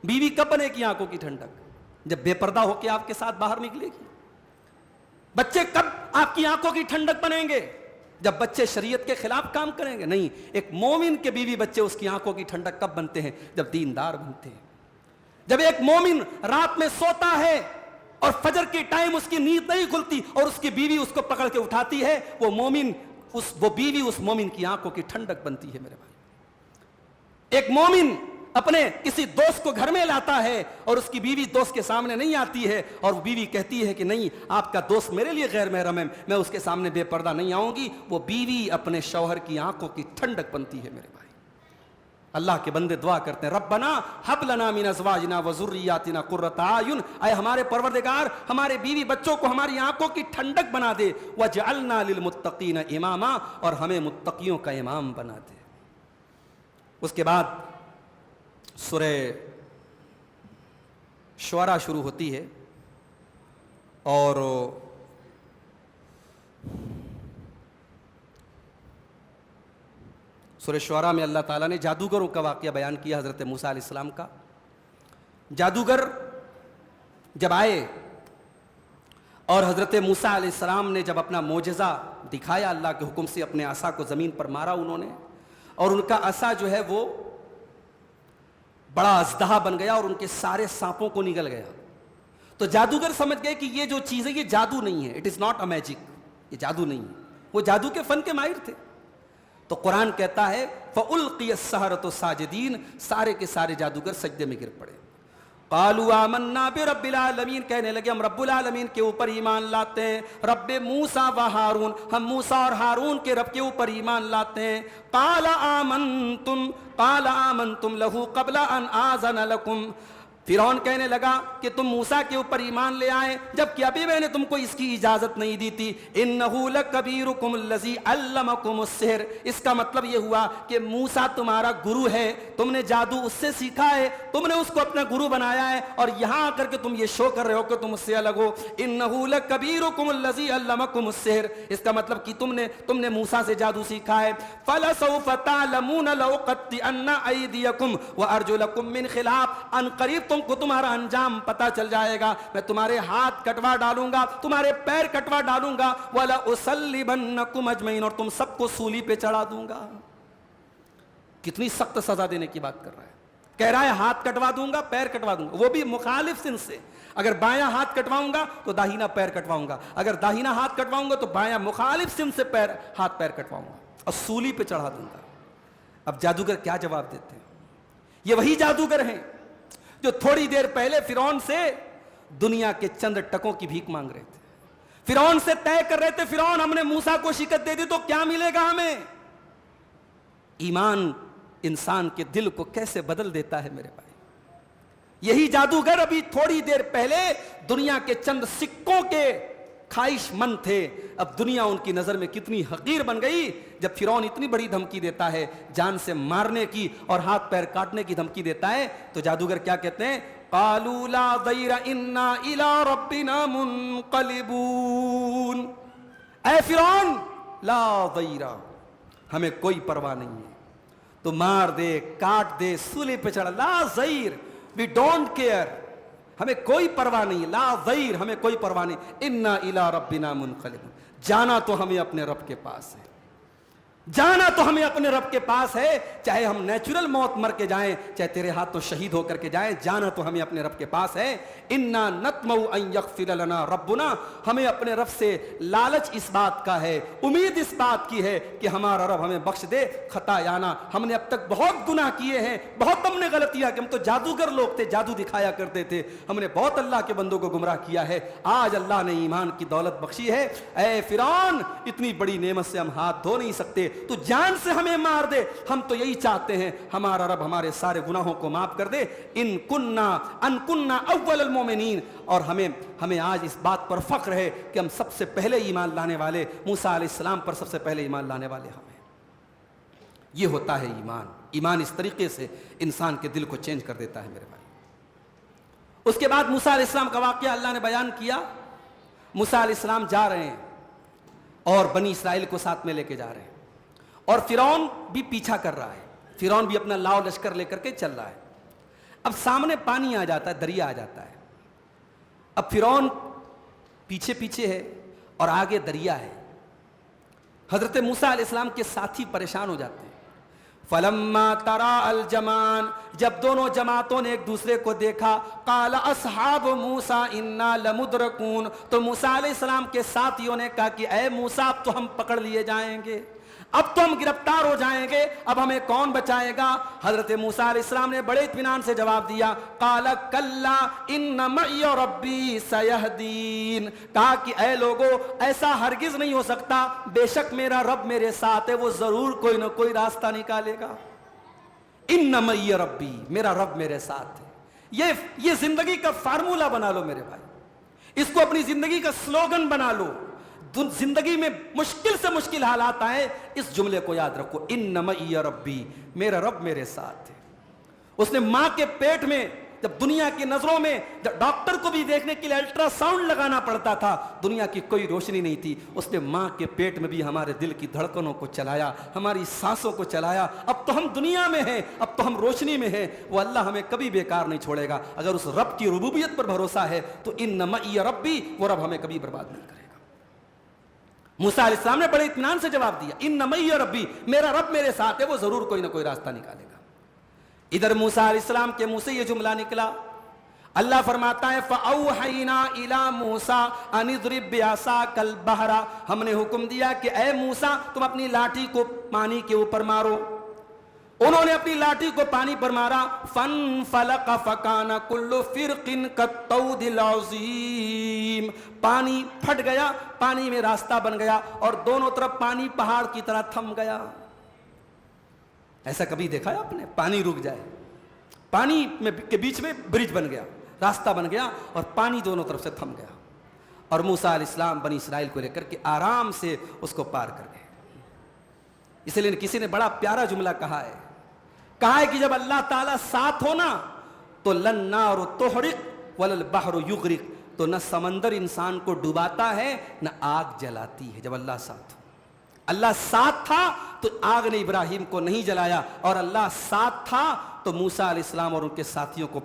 بیوی کب بنے گی آنکھوں کی ٹھنڈک؟ جب بے پردہ ہو کے آپ کے ساتھ باہر نکلے گی. بچے کب آپ کی آنکھوں کی ٹھنڈک بنیں گے؟ جب بچے شریعت کے خلاف کام کریں گے. نہیں, ایک مومن کے بیوی بچے اس کی آنکھوں کی ٹھنڈک کب بنتے ہیں؟ جب دیندار بنتے ہیں. جب ایک مومن رات میں سوتا ہے اور فجر کے ٹائم اس کی نیند نہیں کھلتی اور اس کی بیوی اس کو پکڑ کے اٹھاتی ہے, وہ بیوی اس مومن کی آنکھوں کی ٹھنڈک بنتی ہے میرے بھائی. ایک مومن اپنے کسی دوست کو گھر میں لاتا ہے اور اس کی بیوی دوست کے سامنے نہیں آتی ہے اور وہ بیوی کہتی ہے کہ نہیں آپ کا دوست میرے لیے غیر محرم ہے, میں اس کے سامنے بے پردہ نہیں آؤں گی, وہ بیوی اپنے شوہر کی آنکھوں کی ٹھنڈک بنتی ہے میرے بھائی. اللہ کے بندے دعا کرتے ہیں ربنا ہب لنا من ازواجنا وذریاتنا قرۃ اعین, اے ہمارے پروردگار ہمارے بیوی بچوں کو ہماری آنکھوں کی ٹھنڈک بنا دے, وجعلنا للمتقین اماما, اور ہمیں متقیوں کا امام بنا دے. اس کے بعد سورہ شعراء شروع ہوتی ہے اور سورہ شعراء میں اللہ تعالیٰ نے جادوگروں کا واقعہ بیان کیا حضرت موسیٰ علیہ السلام کا. جادوگر جب آئے اور حضرت موسیٰ علیہ السلام نے جب اپنا معجزہ دکھایا اللہ کے حکم سے، اپنے عصا کو زمین پر مارا انہوں نے، اور ان کا عصا جو ہے وہ بڑا اژدہا بن گیا اور ان کے سارے سانپوں کو نگل گیا. تو جادوگر سمجھ گئے کہ یہ جو چیز ہے یہ جادو نہیں ہے، it is not a magic, یہ جادو نہیں ہے. وہ جادو کے فن کے ماہر تھے. تو قرآن کہتا ہے فَأُلْقِيَ السَّحَرَةُ سَاجِدِينَ، سارے کے سارے جادوگر سجدے میں گر پڑے. قَالُوا آمَنَّا بِرَبِّ الْعَالَمِينَ، کہنے لگے ہم رب العالمین کے اوپر ایمان لاتے ہیں، رب موسیٰ و ہارون، ہم موسیٰ اور ہارون کے رب کے اوپر ایمان لاتے ہیں. قَالَ آمَنْتُمْ لَهُ قَبْلَ أَنْ آذَنَ لَكُمْ، فرعون کہنے لگا کہ تم موسیٰ کے اوپر ایمان لے آئے جبکہ ابھی میں نے تم کو اس کی اجازت نہیں دی تھی. انہو لکبیرکم الذی علمکم السحر، اس کا مطلب یہ ہوا کہ موسیٰ تمہارا گرو ہے، تم نے جادو اس سے سیکھا ہے، تم نے اس کو اپنا گرو بنایا ہے، اور یہاں آ کر کے تم یہ شو کر رہے ہو کہ تم اس سے الگ ہو. انہو لکبیرکم الذی علمکم السحر، اس کا مطلب کہ تم نے موسیٰ سے جادو سیکھا ہے. فلسوف تعلمون لأقطعن ایدیکم وارجلکم من خلاف، ان قریب تم کو تمہارا انجام پتا چل جائے گا، میں تمہارے ہاتھ کٹوا ڈالوں گا، تمہارے پیر کٹوا ڈالوں گا. وَلَأُصَلِّبَنَّكُمْ أَجْمَعِينَ، اور تم سب کو سولی پہ چڑھا دوں گا. کتنی سخت سزا دینے کی بات کر رہا ہے. کہہ رہا ہے ہاتھ کٹوا دوں گا، پیر کٹوا دوں گا، وہ بھی مخالف سن سے. اگر بایاں ہاتھ کٹواؤں گا تو داہنا پیر کٹواؤں گا، اگر داہنا ہاتھ کٹواؤں گا تو بایاں مخالف سن سے ہاتھ پیر کٹواؤں گا اور سولی پہ چڑھا دوں گا. اب جادوگر کیا جواب دیتے ہیں؟ یہ وہی جادوگر ہیں جو تھوڑی دیر پہلے فرعون سے دنیا کے چند ٹکوں کی بھیک مانگ رہے تھے. فرعون سے طے کر رہے تھے فرعون ہم نے موسیٰ کو شکست دے دی تو کیا ملے گا ہمیں. ایمان انسان کے دل کو کیسے بدل دیتا ہے میرے بھائی. یہی جادوگر ابھی تھوڑی دیر پہلے دنیا کے چند سکوں کے خواہش مند تھے، اب دنیا ان کی نظر میں کتنی حقیر بن گئی جب فرعون اتنی بڑی دھمکی دیتا ہے، جان سے مارنے کی اور ہاتھ پیر کاٹنے کی دھمکی دیتا ہے. تو جادوگر کیا کہتے ہیں؟ قالوا لا ضیر انا الى ربنا منقلبون. اے فرعون لا ضیر، ہمیں کوئی پرواہ نہیں ہے، تو مار دے، کاٹ دے، سولی پہ چڑھا، لا ضیر، وی ڈونٹ کیئر، ہمیں کوئی پرواہ نہیں، لا ضیر، ہمیں کوئی پرواہ نہیں. انا الی ربنا منقلبون، جانا تو ہمیں اپنے رب کے پاس ہے، جانا تو ہمیں اپنے رب کے پاس ہے، چاہے ہم نیچرل موت مر کے جائیں، چاہے تیرے ہاتھوں شہید ہو کر کے جائیں، جانا تو ہمیں اپنے رب کے پاس ہے. انا نطمع ان یغفر لنا ربنا، ہمیں اپنے رب سے لالچ اس بات کا ہے، امید اس بات کی ہے کہ ہمارا رب ہمیں بخش دے خطایانا. ہم نے اب تک بہت گناہ کیے ہیں، بہت ہم نے غلطیاں کہ ہم تو جادوگر لوگ تھے، جادو دکھایا کرتے تھے، ہم نے بہت اللہ کے بندوں کو گمراہ کیا ہے. آج اللہ نے ایمان کی دولت بخشی ہے. اے فرعون اتنی بڑی نعمت سے ہم ہاتھ دھو نہیں سکتے، تو جان سے ہمیں مار دے، ہم تو یہی چاہتے ہیں ہمارا رب ہمارے سارے گناہوں کو معاف کر دے. ان کننا اول المومنین، اور ہمیں آج اس بات پر فخر ہے کہ ہم سب سے پہلے ایمان لانے والے، موسیٰ علیہ السلام پر سب سے پہلے ایمان لانے والے ہمیں. یہ ہوتا ہے ایمان. ایمان اس طریقے سے انسان کے دل کو چینج کر دیتا ہے میرے بھائی. اس کے بعد موسیٰ علیہ السلام کا واقعہ اللہ نے بیان کیا. موسیٰ علیہ السلام جا رہے ہیں اور بنی اسرائیل کو ساتھ میں لے کے جا رہے ہیں، اور فرعون بھی پیچھا کر رہا ہے. فرعون بھی اپنا لاؤ لشکر لے کر کے چل رہا ہے. اب سامنے پانی آ جاتا ہے، دریا آ جاتا ہے. اب فرعون پیچھے پیچھے ہے اور آگے دریا ہے. حضرت موسیٰ علیہ السلام کے ساتھی پریشان ہو جاتے ہیں. فلما ترا الجمان، جب دونوں جماعتوں نے ایک دوسرے کو دیکھا، قال اصحاب موسیٰ انا لمدرکون، تو موسیٰ علیہ السلام کے ساتھیوں نے کہا کہ اے موسیٰ اب تو ہم پکڑ لیے جائیں گے، اب تو ہم گرفتار ہو جائیں گے، اب ہمیں کون بچائے گا؟ حضرت موسیٰ علیہ السلام نے بڑے اطمینان سے جواب دیا، قال کلا ان معی ربی سیہدین، کہا کہ اے لوگو ایسا ہرگز نہیں ہو سکتا، بے شک میرا رب میرے ساتھ ہے، وہ ضرور کوئی نہ کوئی راستہ نکالے گا. ان معی ربی، میرا رب میرے ساتھ ہے. یہ زندگی کا فارمولہ بنا لو میرے بھائی، اس کو اپنی زندگی کا سلوگن بنا لو. زندگی میں مشکل سے مشکل حالات آئے، اس جملے کو یاد رکھو، ان معی ربی، میرا رب میرے ساتھ ہے. اس نے ماں کے پیٹ میں جب دنیا کی نظروں میں جب ڈاکٹر کو بھی دیکھنے کے لیے الٹرا ساؤنڈ لگانا پڑتا تھا، دنیا کی کوئی روشنی نہیں تھی، اس نے ماں کے پیٹ میں بھی ہمارے دل کی دھڑکنوں کو چلایا، ہماری سانسوں کو چلایا۔ اب تو ہم دنیا میں ہیں، اب تو ہم روشنی میں ہیں، وہ اللہ ہمیں کبھی بیکار نہیں چھوڑے گا۔ اگر اس رب کی ربوبیت پر بھروسہ ہے تو ان معی ربی، وہ رب ہمیں کبھی برباد نہیں کرے گا۔ موسیٰ علیہ السلام نے بڑے اطمینان سے جواب دیا، ان معی ربی، میرا رب میرے ساتھ ہے، وہ ضرور کوئی نہ کوئی راستہ نکالے گا۔ ادھر موسیٰ علیہ السلام کے منہ سے یہ جملہ نکلا، اللہ فرماتا ہے فَأَوْحَيْنَا إِلَى مُوسَىٰ أَنِ اضْرِب بِّعَصَاكَ الْبَحْرَ، ہم نے حکم دیا کہ اے موسیٰ تم اپنی لاٹھی کو پانی کے اوپر مارو۔ انہوں نے اپنی لاٹھی کو پانی پر مارا، فَانْفَلَقَ فَكَانَ كُلُّ فِرْقٍ كَالطَّوْدِ الْعَظِيمِ، پانی پھٹ گیا، پانی میں راستہ بن گیا اور دونوں طرف پانی پہاڑ کی طرح تھم گیا۔ ایسا کبھی دیکھا ہے آپ نے؟ پانی رک جائے، پانی کے بیچ میں برج بن گیا، راستہ بن گیا اور پانی دونوں طرف سے تھم گیا، اور موسیٰ علیہ السلام بنی اسرائیل کو لے کر کے آرام سے اس کو پار کر گئے۔ اس لیے کسی نے بڑا پیارا جملہ کہا ہے کہ جب اللہ تعالیٰ ساتھ ہو نا تو لن نار تحرق ولا البحر یغرق، تو نہ سمندر انسان کو ڈوباتا ہے نہ آگ جلاتی ہے۔ جب اللہ ساتھ ہو، اللہ ساتھ تھا تو آگ نے ابراہیم کو نہیں جلایا، اور اللہ ساتھ تھا تو موسیٰ علیہ السلام اور ان کے ساتھیوں کو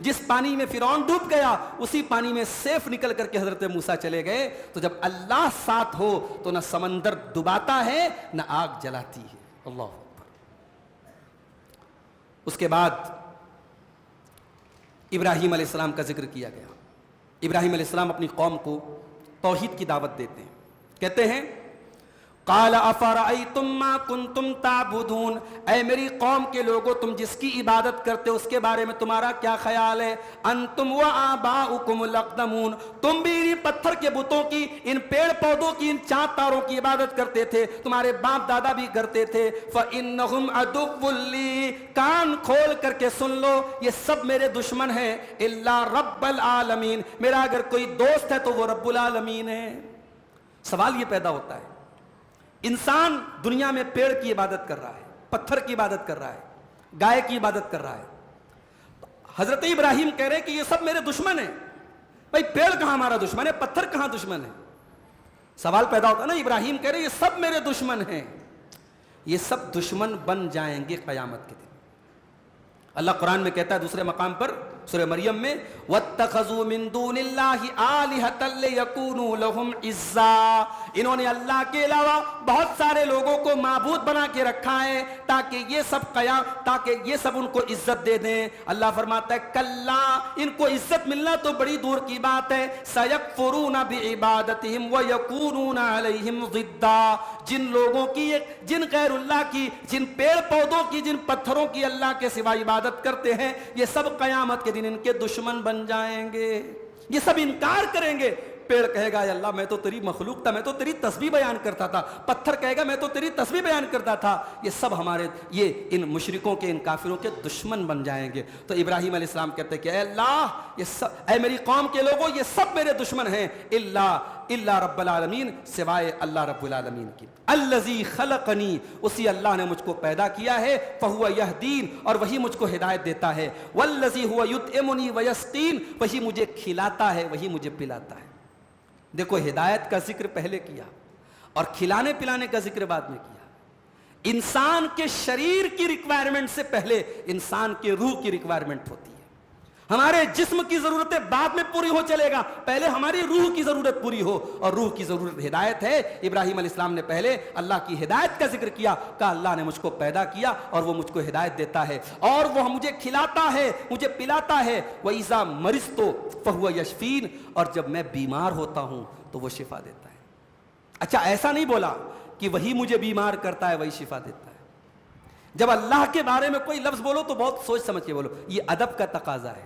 جس پانی میں فرعون ڈوب گیا اسی پانی میں سیف نکل کر کے حضرت موسیٰ چلے گئے۔ تو جب اللہ ساتھ ہو تو نہ سمندر ڈباتا ہے نہ آگ جلاتی ہے۔ اللہ اکبر۔ اس کے بعد ابراہیم علیہ السلام کا ذکر کیا گیا۔ ابراہیم علیہ السلام اپنی قوم کو توحید کی دعوت دیتے ہیں، کہتے ہیں قال افرأیتم ما کنتم تعبدون، اے میری قوم کے لوگوں تم جس کی عبادت کرتے اس کے بارے میں تمہارا کیا خیال ہے؟ انتم و آباؤکم الاقدمون، تم بھی ان پتھر کے بتوں کی، ان پیڑ پودوں کی، ان چاند تاروں کی عبادت کرتے تھے، تمہارے باپ دادا بھی کرتے تھے۔ فإنہم عدو لی، کان کھول کر کے سن لو، یہ سب میرے دشمن ہیں، الا رب العالمین، میرا اگر کوئی دوست ہے تو وہ رب العالمین ہے۔ سوال یہ پیدا ہوتا ہے، انسان دنیا میں پیڑ کی عبادت کر رہا ہے، پتھر کی عبادت کر رہا ہے، گائے کی عبادت کر رہا ہے، حضرت ابراہیم کہہ رہے کہ یہ سب میرے دشمن ہیں۔ بھائی پیڑ کہاں ہمارا دشمن ہے، پتھر کہاں دشمن ہے؟ سوال پیدا ہوتا ہے نا۔ ابراہیم کہہ رہے یہ سب میرے دشمن ہیں، یہ سب دشمن بن جائیں گے قیامت کے دن۔ اللہ قرآن میں کہتا ہے دوسرے مقام پر سورہ مریم میں وَاتَّخَذُوا مِن دُونِ اللَّهِ آلِهَةً لِيَكُونُوا لَهُمْ عِزًّا، انہوں نے اللہ کے علاوہ بہت سارے لوگوں کو معبود بنا کے رکھا ہے تاکہ یہ سب ان کو عزت دے دیں۔ اللہ فرماتا ہے کلا، ان کو عزت ملنا تو بڑی دور کی بات ہے، سَيَكْفُرُونَ بِعِبَادَتِهِمْ وَيَكُونُونَ عَلَيْهِمْ ضِدًّا، جن لوگوں کی، جن غیر اللہ کی، جن پیڑ پودوں کی، جن پتھروں کی اللہ کے سوا عبادت کرتے ہیں، یہ سب قیامت کے دن ان کے دشمن بن جائیں گے، یہ سب انکار کریں گے۔ پیڑ کہے گا یا اللہ میں تو تیری مخلوق تھا، میں تو تیری تسبیح بیان کرتا تھا، پتھر کہے گا میں تو تیری تسبیح بیان کرتا تھا، یہ سب ہمارے، یہ ان مشرکوں کے، ان کافروں کے دشمن بن جائیں گے۔ تو ابراہیم علیہ السلام کہتے ہیں کہ اے اللہ، یہ سب، اے میری قوم کے لوگوں یہ سب میرے دشمن ہیں، الا رب العالمین، سوائے اللہ رب العالمین کی۔ الذی خلقنی، اسی اللہ نے مجھ کو پیدا کیا ہے، فہو یہدین، اور وہی مجھ کو ہدایت دیتا ہے، والذی ہوا یطعمنی ویسقین، وہی مجھے کھلاتا ہے، وہی مجھے پلاتا ہے۔ دیکھو ہدایت کا ذکر پہلے کیا اور کھلانے پلانے کا ذکر بعد میں کیا۔ انسان کے شریر کی ریکوائرمنٹ سے پہلے انسان کے روح کی ریکوائرمنٹ ہوتی ہے۔ ہمارے جسم کی ضرورتیں بعد میں پوری ہو چلے گا، پہلے ہماری روح کی ضرورت پوری ہو، اور روح کی ضرورت ہدایت ہے۔ ابراہیم علیہ السلام نے پہلے اللہ کی ہدایت کا ذکر کیا، کہا اللہ نے مجھ کو پیدا کیا اور وہ مجھ کو ہدایت دیتا ہے، اور وہ مجھے کھلاتا ہے، مجھے پلاتا ہے۔ وَإِذَا مَرِضْتُ فَهُوَ يَشْفِينِ، اور جب میں بیمار ہوتا ہوں تو وہ شفا دیتا ہے۔ اچھا ایسا نہیں بولا کہ وہی مجھے بیمار کرتا ہے وہی شفا دیتا ہے۔ جب اللہ کے بارے میں کوئی لفظ بولو تو بہت سوچ سمجھ کے بولو، یہ ادب کا تقاضا ہے۔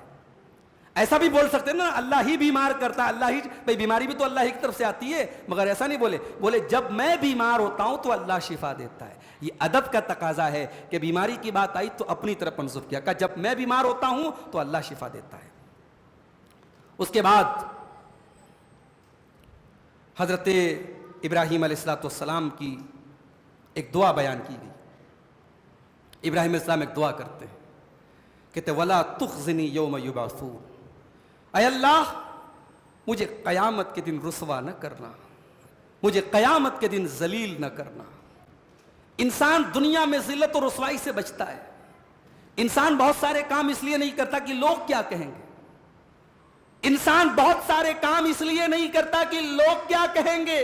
ایسا بھی بول سکتے ہیں نا اللہ ہی بیمار کرتا ہے، اللہ ہی، بھئی بیماری بھی تو اللہ ہی کی طرف سے آتی ہے، مگر ایسا نہیں بولے جب میں بیمار ہوتا ہوں تو اللہ شفا دیتا ہے۔ یہ ادب کا تقاضا ہے کہ بیماری کی بات آئی تو اپنی طرف منسوب کیا، کہ جب میں بیمار ہوتا ہوں تو اللہ شفا دیتا ہے۔ اس کے بعد حضرت ابراہیم علیہ السلام کی ایک دعا بیان کی گئی۔ ابراہیم علیہ السلام ایک دعا کرتے ہیں، کہتے ولا تخزنی یوم یبعثون، اے اللہ مجھے قیامت کے دن رسوا نہ کرنا، مجھے قیامت کے دن ذلیل نہ کرنا۔ انسان دنیا میں ذلت اور رسوائی سے بچتا ہے۔ انسان بہت سارے کام اس لیے نہیں کرتا کہ لوگ کیا کہیں گے، انسان بہت سارے کام اس لیے نہیں کرتا کہ لوگ کیا کہیں گے،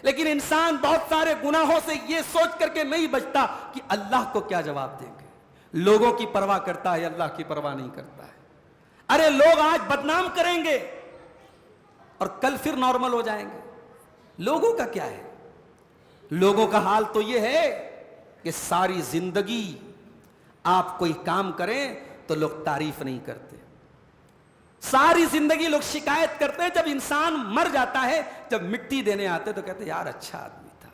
لیکن انسان بہت سارے گناہوں سے یہ سوچ کر کے نہیں بچتا کہ اللہ کو کیا جواب دیں گے۔ لوگوں کی پرواہ کرتا ہے، اللہ کی پرواہ نہیں کرتا ہے۔ ارے لوگ آج بدنام کریں گے اور کل پھر نارمل ہو جائیں گے، لوگوں کا کیا ہے؟ لوگوں کا حال تو یہ ہے کہ ساری زندگی آپ کوئی کام کریں تو لوگ تعریف نہیں کرتے، ساری زندگی لوگ شکایت کرتے ہیں، جب انسان مر جاتا ہے، جب مٹی دینے آتے تو کہتے یار اچھا آدمی تھا۔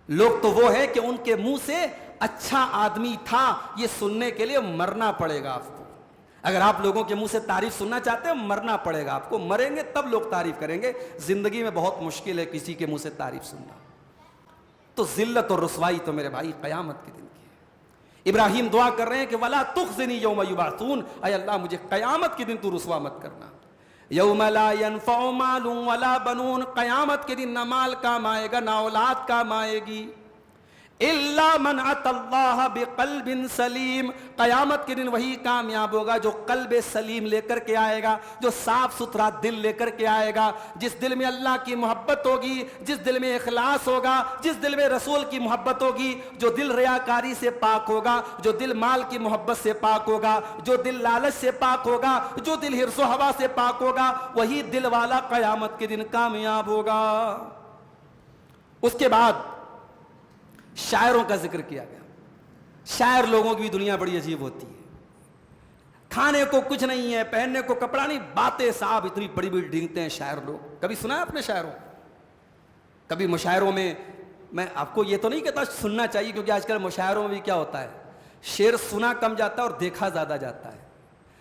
لوگ تو وہ ہے کہ ان کے منہ سے اچھا آدمی تھا یہ سننے کے لیے مرنا پڑے گا آپ کو۔ اگر آپ لوگوں کے منہ سے تعریف سننا چاہتے ہیں مرنا پڑے گا آپ کو، مریں گے تب لوگ تعریف کریں گے۔ زندگی میں بہت مشکل ہے کسی کے منہ سے تعریف سننا۔ تو ذلت اور رسوائی تو میرے بھائی قیامت کے دن کی ہے۔ ابراہیم دعا کر رہے ہیں کہ ولا تخزنی یوم یبعثون، اے اللہ مجھے قیامت کے دن تو رسوا مت کرنا۔ یوم لا ینفع مال ولا بنون، قیامت کے دن نہ مال کام آئے گا نہ اولاد کام آئے گی، الا من اتى اللہ بقلب سلیم، قیامت کے دن وہی کامیاب ہوگا جو قلب سلیم لے کر کے آئے گا، جو صاف ستھرا دل لے کر کے آئے گا، جس دل میں اللہ کی محبت ہوگی، جس دل میں اخلاص ہوگا، جس دل میں رسول کی محبت ہوگی، جو دل ریاکاری سے پاک ہوگا، جو دل مال کی محبت سے پاک ہوگا، جو دل لالچ سے پاک ہوگا، جو دل حرص و ہوا سے پاک ہوگا، وہی دل والا قیامت کے دن کامیاب ہوگا۔ اس کے بعد شاعروں کا ذکر کیا گیا۔ شاعر لوگوں کی دنیا بڑی عجیب ہوتی ہے، کھانے کو کچھ نہیں ہے، پہننے کو کپڑا نہیں، باتیں صاحب اتنی بڑی بڑی ڈھینگتے ہیں شاعر لوگ۔ کبھی سنا ہے اپنے شاعروں؟ کبھی مشاعروں میں، میں آپ کو یہ تو نہیں کہتا سننا چاہیے، کیونکہ آج کل مشاعروں میں بھی کیا ہوتا ہے، شعر سنا کم جاتا ہے اور دیکھا زیادہ جاتا ہے۔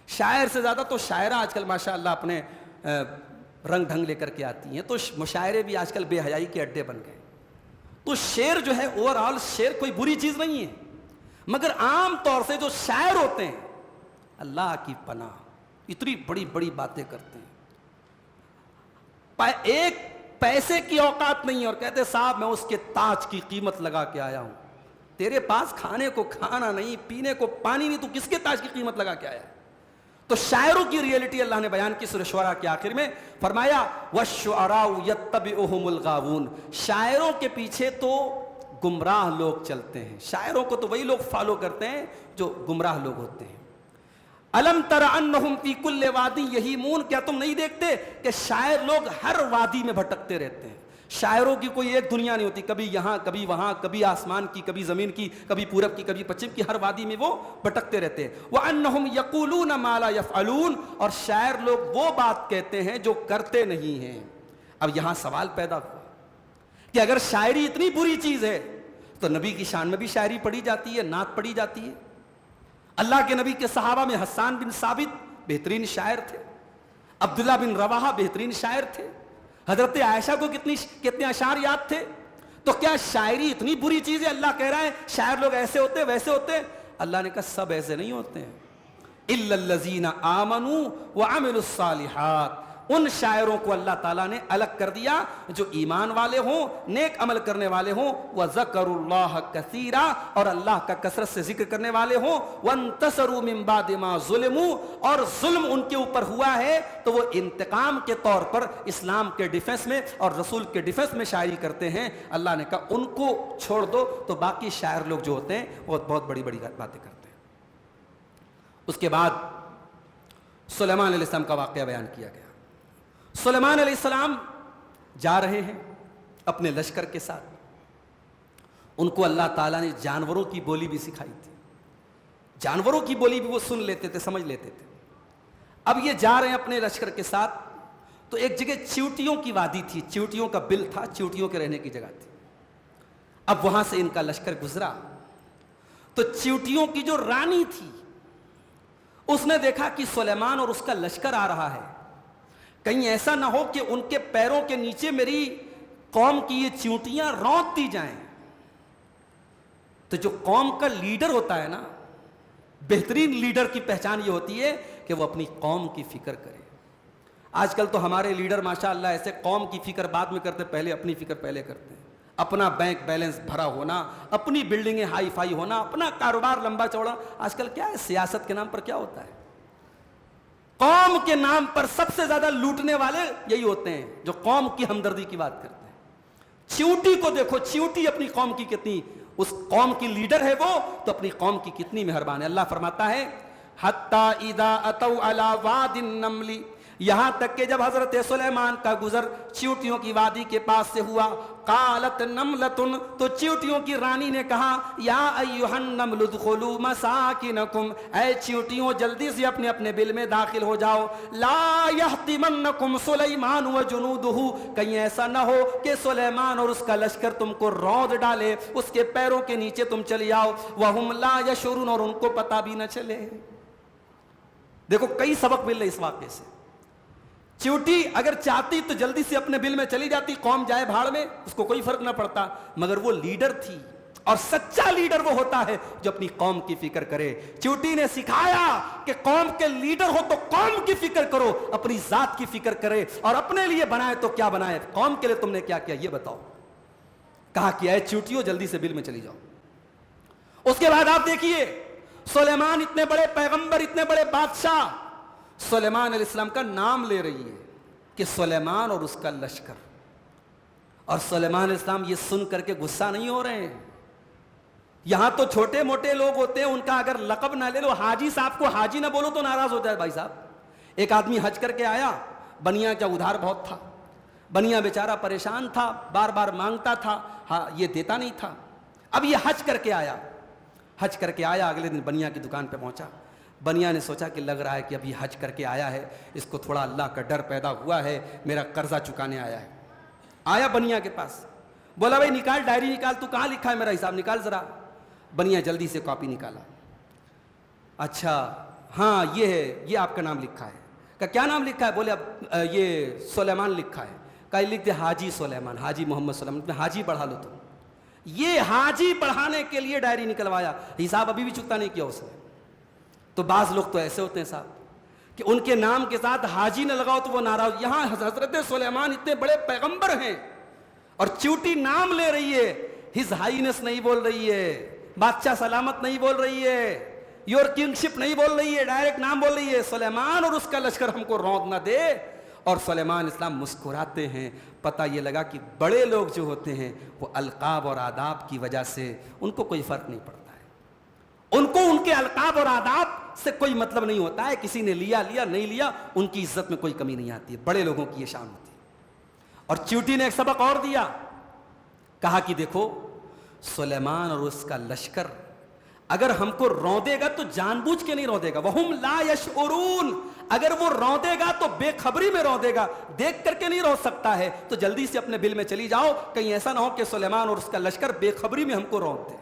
شاعر سے زیادہ تو شاعرہ آج کل ماشاءاللہ اپنے رنگ ڈھنگ لے کر کے آتی ہیں، تو مشاعرے بھی آج کل بے حیائی کے اڈے بن گئے۔ تو شعر جو ہے اوور آل شعر کوئی بری چیز نہیں ہے، مگر عام طور سے جو شاعر ہوتے ہیں اللہ کی پناہ اتنی بڑی بڑی باتیں کرتے ہیں، ایک پیسے کی اوقات نہیں ہے اور کہتے صاحب میں اس کے تاج کی قیمت لگا کے آیا ہوں۔ تیرے پاس کھانے کو کھانا نہیں، پینے کو پانی نہیں، تو کس کے تاج کی قیمت لگا کے آیا ہے؟ تو شاعروں کی ریئلٹی اللہ نے بیان کی سورہ شعراء کے آخر میں، فرمایا وَالشُّعَرَاءُ يَتَّبِعُهُمُ الْغَاوُونَ، شاعروں کے پیچھے تو گمراہ لوگ چلتے ہیں، شاعروں کو تو وہی لوگ فالو کرتے ہیں جو گمراہ لوگ ہوتے ہیں۔ أَلَمْ تَرَ أَنَّهُمْ فِي كُلِّ وَادٍ يَهِيمُونَ، کیا تم نہیں دیکھتے کہ شاعر لوگ ہر وادی میں بھٹکتے رہتے ہیں؟ شاعروں کی کوئی ایک دنیا نہیں ہوتی، کبھی یہاں کبھی وہاں، کبھی آسمان کی کبھی زمین کی، کبھی پورب کی کبھی پچھم کی، ہر وادی میں وہ بھٹکتے رہتے ہیں۔ وَأَنَّهُمْ يَقُولُونَ مَا لَا يَفْعَلُونَ، اور شاعر لوگ وہ بات کہتے ہیں جو کرتے نہیں ہیں۔ اب یہاں سوال پیدا ہوا کہ اگر شاعری اتنی بری چیز ہے تو نبی کی شان میں بھی شاعری پڑھی جاتی ہے، نعت پڑھی جاتی ہے۔ اللہ کے نبی کے صحابہ میں حسان بن ثابت بہترین شاعر تھے، عبداللہ بن رواحہ بہترین شاعر تھے، حضرت عائشہ کو کتنے اشعار یاد تھے۔ تو کیا شاعری اتنی بری چیز ہے؟ اللہ کہہ رہا ہے شاعر لوگ ایسے ہوتے ویسے ہوتے؟ اللہ نے کہا سب ایسے نہیں ہوتے ہیں، الا الذین آمنوا وعملوا الصالحات، ان شاعروں کو اللہ تعالیٰ نے الگ کر دیا جو ایمان والے ہوں، نیک عمل کرنے والے ہوں، وذکروا اللہ کثیرا، اور اللہ کا کثرت سے ذکر کرنے والے ہوں، وانتصروا من بعد ما ظلموا، اور ظلم ان کے اوپر ہوا ہے تو وہ انتقام کے طور پر اسلام کے ڈیفنس میں اور رسول کے ڈیفنس میں شاعری کرتے ہیں۔ اللہ نے کہا ان کو چھوڑ دو، تو باقی شاعر لوگ جو ہوتے ہیں وہ بہت بڑی بڑی باتیں کرتے ہیں۔ اس کے بعد سلیمان علیہ السلام کا واقعہ بیان کیا گیا۔ سلیمان علیہ السلام جا رہے ہیں اپنے لشکر کے ساتھ، ان کو اللہ تعالیٰ نے جانوروں کی بولی بھی سکھائی تھی، جانوروں کی بولی بھی وہ سن لیتے تھے، سمجھ لیتے تھے۔ اب یہ جا رہے ہیں اپنے لشکر کے ساتھ، تو ایک جگہ چیونٹیوں کی وادی تھی، چیونٹیوں کا بل تھا، چیونٹیوں کے رہنے کی جگہ تھی۔ اب وہاں سے ان کا لشکر گزرا تو چیونٹیوں کی جو رانی تھی اس نے دیکھا کہ سلیمان اور اس کا لشکر آ رہا ہے، کہیں ایسا نہ ہو کہ ان کے پیروں کے نیچے میری قوم کی یہ چیونٹیاں رونت دی جائیں۔ تو جو قوم کا لیڈر ہوتا ہے نا، بہترین لیڈر کی پہچان یہ ہوتی ہے کہ وہ اپنی قوم کی فکر کرے. آج کل تو ہمارے لیڈر ماشاءاللہ ایسے قوم کی فکر بعد میں کرتے, پہلے اپنی فکر پہلے کرتے ہیں. اپنا بینک بیلنس بھرا ہونا, اپنی بلڈنگیں ہائی فائی ہونا, اپنا کاروبار لمبا چوڑا. آج کل کیا ہے, سیاست کے نام پر کیا ہوتا ہے, قوم کے نام پر سب سے زیادہ لوٹنے والے یہی ہوتے ہیں جو قوم کی ہمدردی کی بات کرتے ہیں. چیوٹی کو دیکھو, چیوٹی اپنی قوم کی کتنی, اس قوم کی لیڈر ہے وہ, تو اپنی قوم کی کتنی مہربان ہے. اللہ فرماتا ہے حتی اذا اتوا علی واد النمل, یہاں تک کہ جب حضرت سلیمان کا گزر چیوٹیوں کی وادی کے پاس سے ہوا, قالت نملتن, تو چیوٹیوں کی رانی نے کہا, یا ایھا النمل ادخلوا مساکنکم, اے چیوٹیوں جلدی سے اپنے اپنے بل میں داخل ہو جاؤ. لا یحطمنکم سلیمان وجنودہ, کہیں ایسا نہ ہو کہ سلیمان اور اس کا لشکر تم کو روند ڈالے, اس کے پیروں کے نیچے تم چلی آؤ. وہم لا یشعرون, اور ان کو پتہ بھی نہ چلے. دیکھو کئی سبق مل رہے اس واقعے سے. چیوٹی اگر چاہتی تو جلدی سے اپنے بل میں چلی جاتی, قوم جائے بھاڑ میں, اس کو کوئی فرق نہ پڑتا, مگر وہ لیڈر تھی, اور سچا لیڈر وہ ہوتا ہے جو اپنی قوم کی فکر کرے. چیوٹی نے سکھایا کہ قوم کے لیڈر ہو تو قوم کی فکر کرو, اپنی ذات کی فکر کرے, اور اپنے لیے بنائے تو کیا بنائے, قوم کے لیے تم نے کیا کیا یہ بتاؤ. کہا کہ اے چیوٹیوں جلدی سے بل میں چلی جاؤ. اس کے بعد آپ دیکھیے سلیمان اتنے بڑے پیغمبر, اتنے بڑے بادشاہ, سلیمان علیہ السلام کا نام لے رہی ہے کہ سلیمان اور اس کا لشکر. اور سلیمان علیہ السلام یہ سن کر کے غصہ نہیں ہو رہے ہیں. یہاں تو چھوٹے موٹے لوگ ہوتے ہیں, ان کا اگر لقب نہ لے لو, حاجی صاحب کو حاجی نہ بولو تو ناراض ہو جائے. بھائی صاحب, ایک آدمی حج کر کے آیا, بنیا کا ادھار بہت تھا, بنیا بیچارہ پریشان تھا, بار بار مانگتا تھا, ہاں یہ دیتا نہیں تھا. اب یہ حج کر کے آیا, اگلے دن بنیا کی دکان پہ پہنچا. بنیا نے سوچا کہ لگ رہا ہے کہ ابھی حج کر کے آیا ہے, اس کو تھوڑا اللہ کا ڈر پیدا ہوا ہے, میرا قرضہ چکانے آیا ہے. آیا بنیا کے پاس, بولا بھائی نکال, ڈائری نکال, تو کہاں لکھا ہے میرا حساب نکال ذرا. بنیا جلدی سے کاپی نکالا. اچھا ہاں یہ ہے, یہ آپ کا نام لکھا ہے. کہ کیا نام لکھا ہے؟ بولے اب یہ سلیمان لکھا ہے. کہ لکھ دے حاجی سلیمان, حاجی محمد سلیمان, حاجی بڑھا لو. تو یہ حاجی بڑھانے کے لیے ڈائری نکلوایا, حساب ابھی بھی چکتا نہیں کیا اس نے. تو بعض لوگ تو ایسے ہوتے ہیں صاحب کہ ان کے نام کے ساتھ حاجی نہ لگاؤ تو وہ ناراض. یہاں حضرت سلیمان اتنے بڑے پیغمبر ہیں, اور چیوٹی نام لے رہی ہے, ہز ہائینس نہیں بول رہی ہے, بادشاہ سلامت نہیں بول رہی ہے, یور کنگشپ نہیں بول رہی ہے, ڈائریکٹ نام بول رہی ہے, سلیمان اور اس کا لشکر ہم کو روند نہ دے. اور سلیمان اسلام مسکراتے ہیں. پتہ یہ لگا کہ بڑے لوگ جو ہوتے ہیں وہ القاب اور آداب کی وجہ سے ان کو کوئی فرق نہیں پڑتا ہے, ان کو ان کے القاب اور آداب سے کوئی مطلب نہیں ہوتا ہے. کسی نے لیا نہیں لیا, ان کی عزت میں کوئی کمی نہیں آتی ہے. بڑے لوگوں کی یہ شان ہوتی ہے. اور چیوٹی نے ایک سبق اور دیا, کہا کہ دیکھو سلیمان اور اس کا لشکر اگر ہم کو روندے گا تو جان بوجھ کے نہیں روندے گا. وہم لا یشعرون, اگر وہ روندے گا تو بے خبری میں روندے گا, دیکھ کر کے نہیں رو سکتا ہے. تو جلدی سے اپنے بل میں چلی جاؤ, کہیں ایسا نہ ہو کہ سلیمان اور اس کا لشکر بے خبری میں ہم کو روند دے.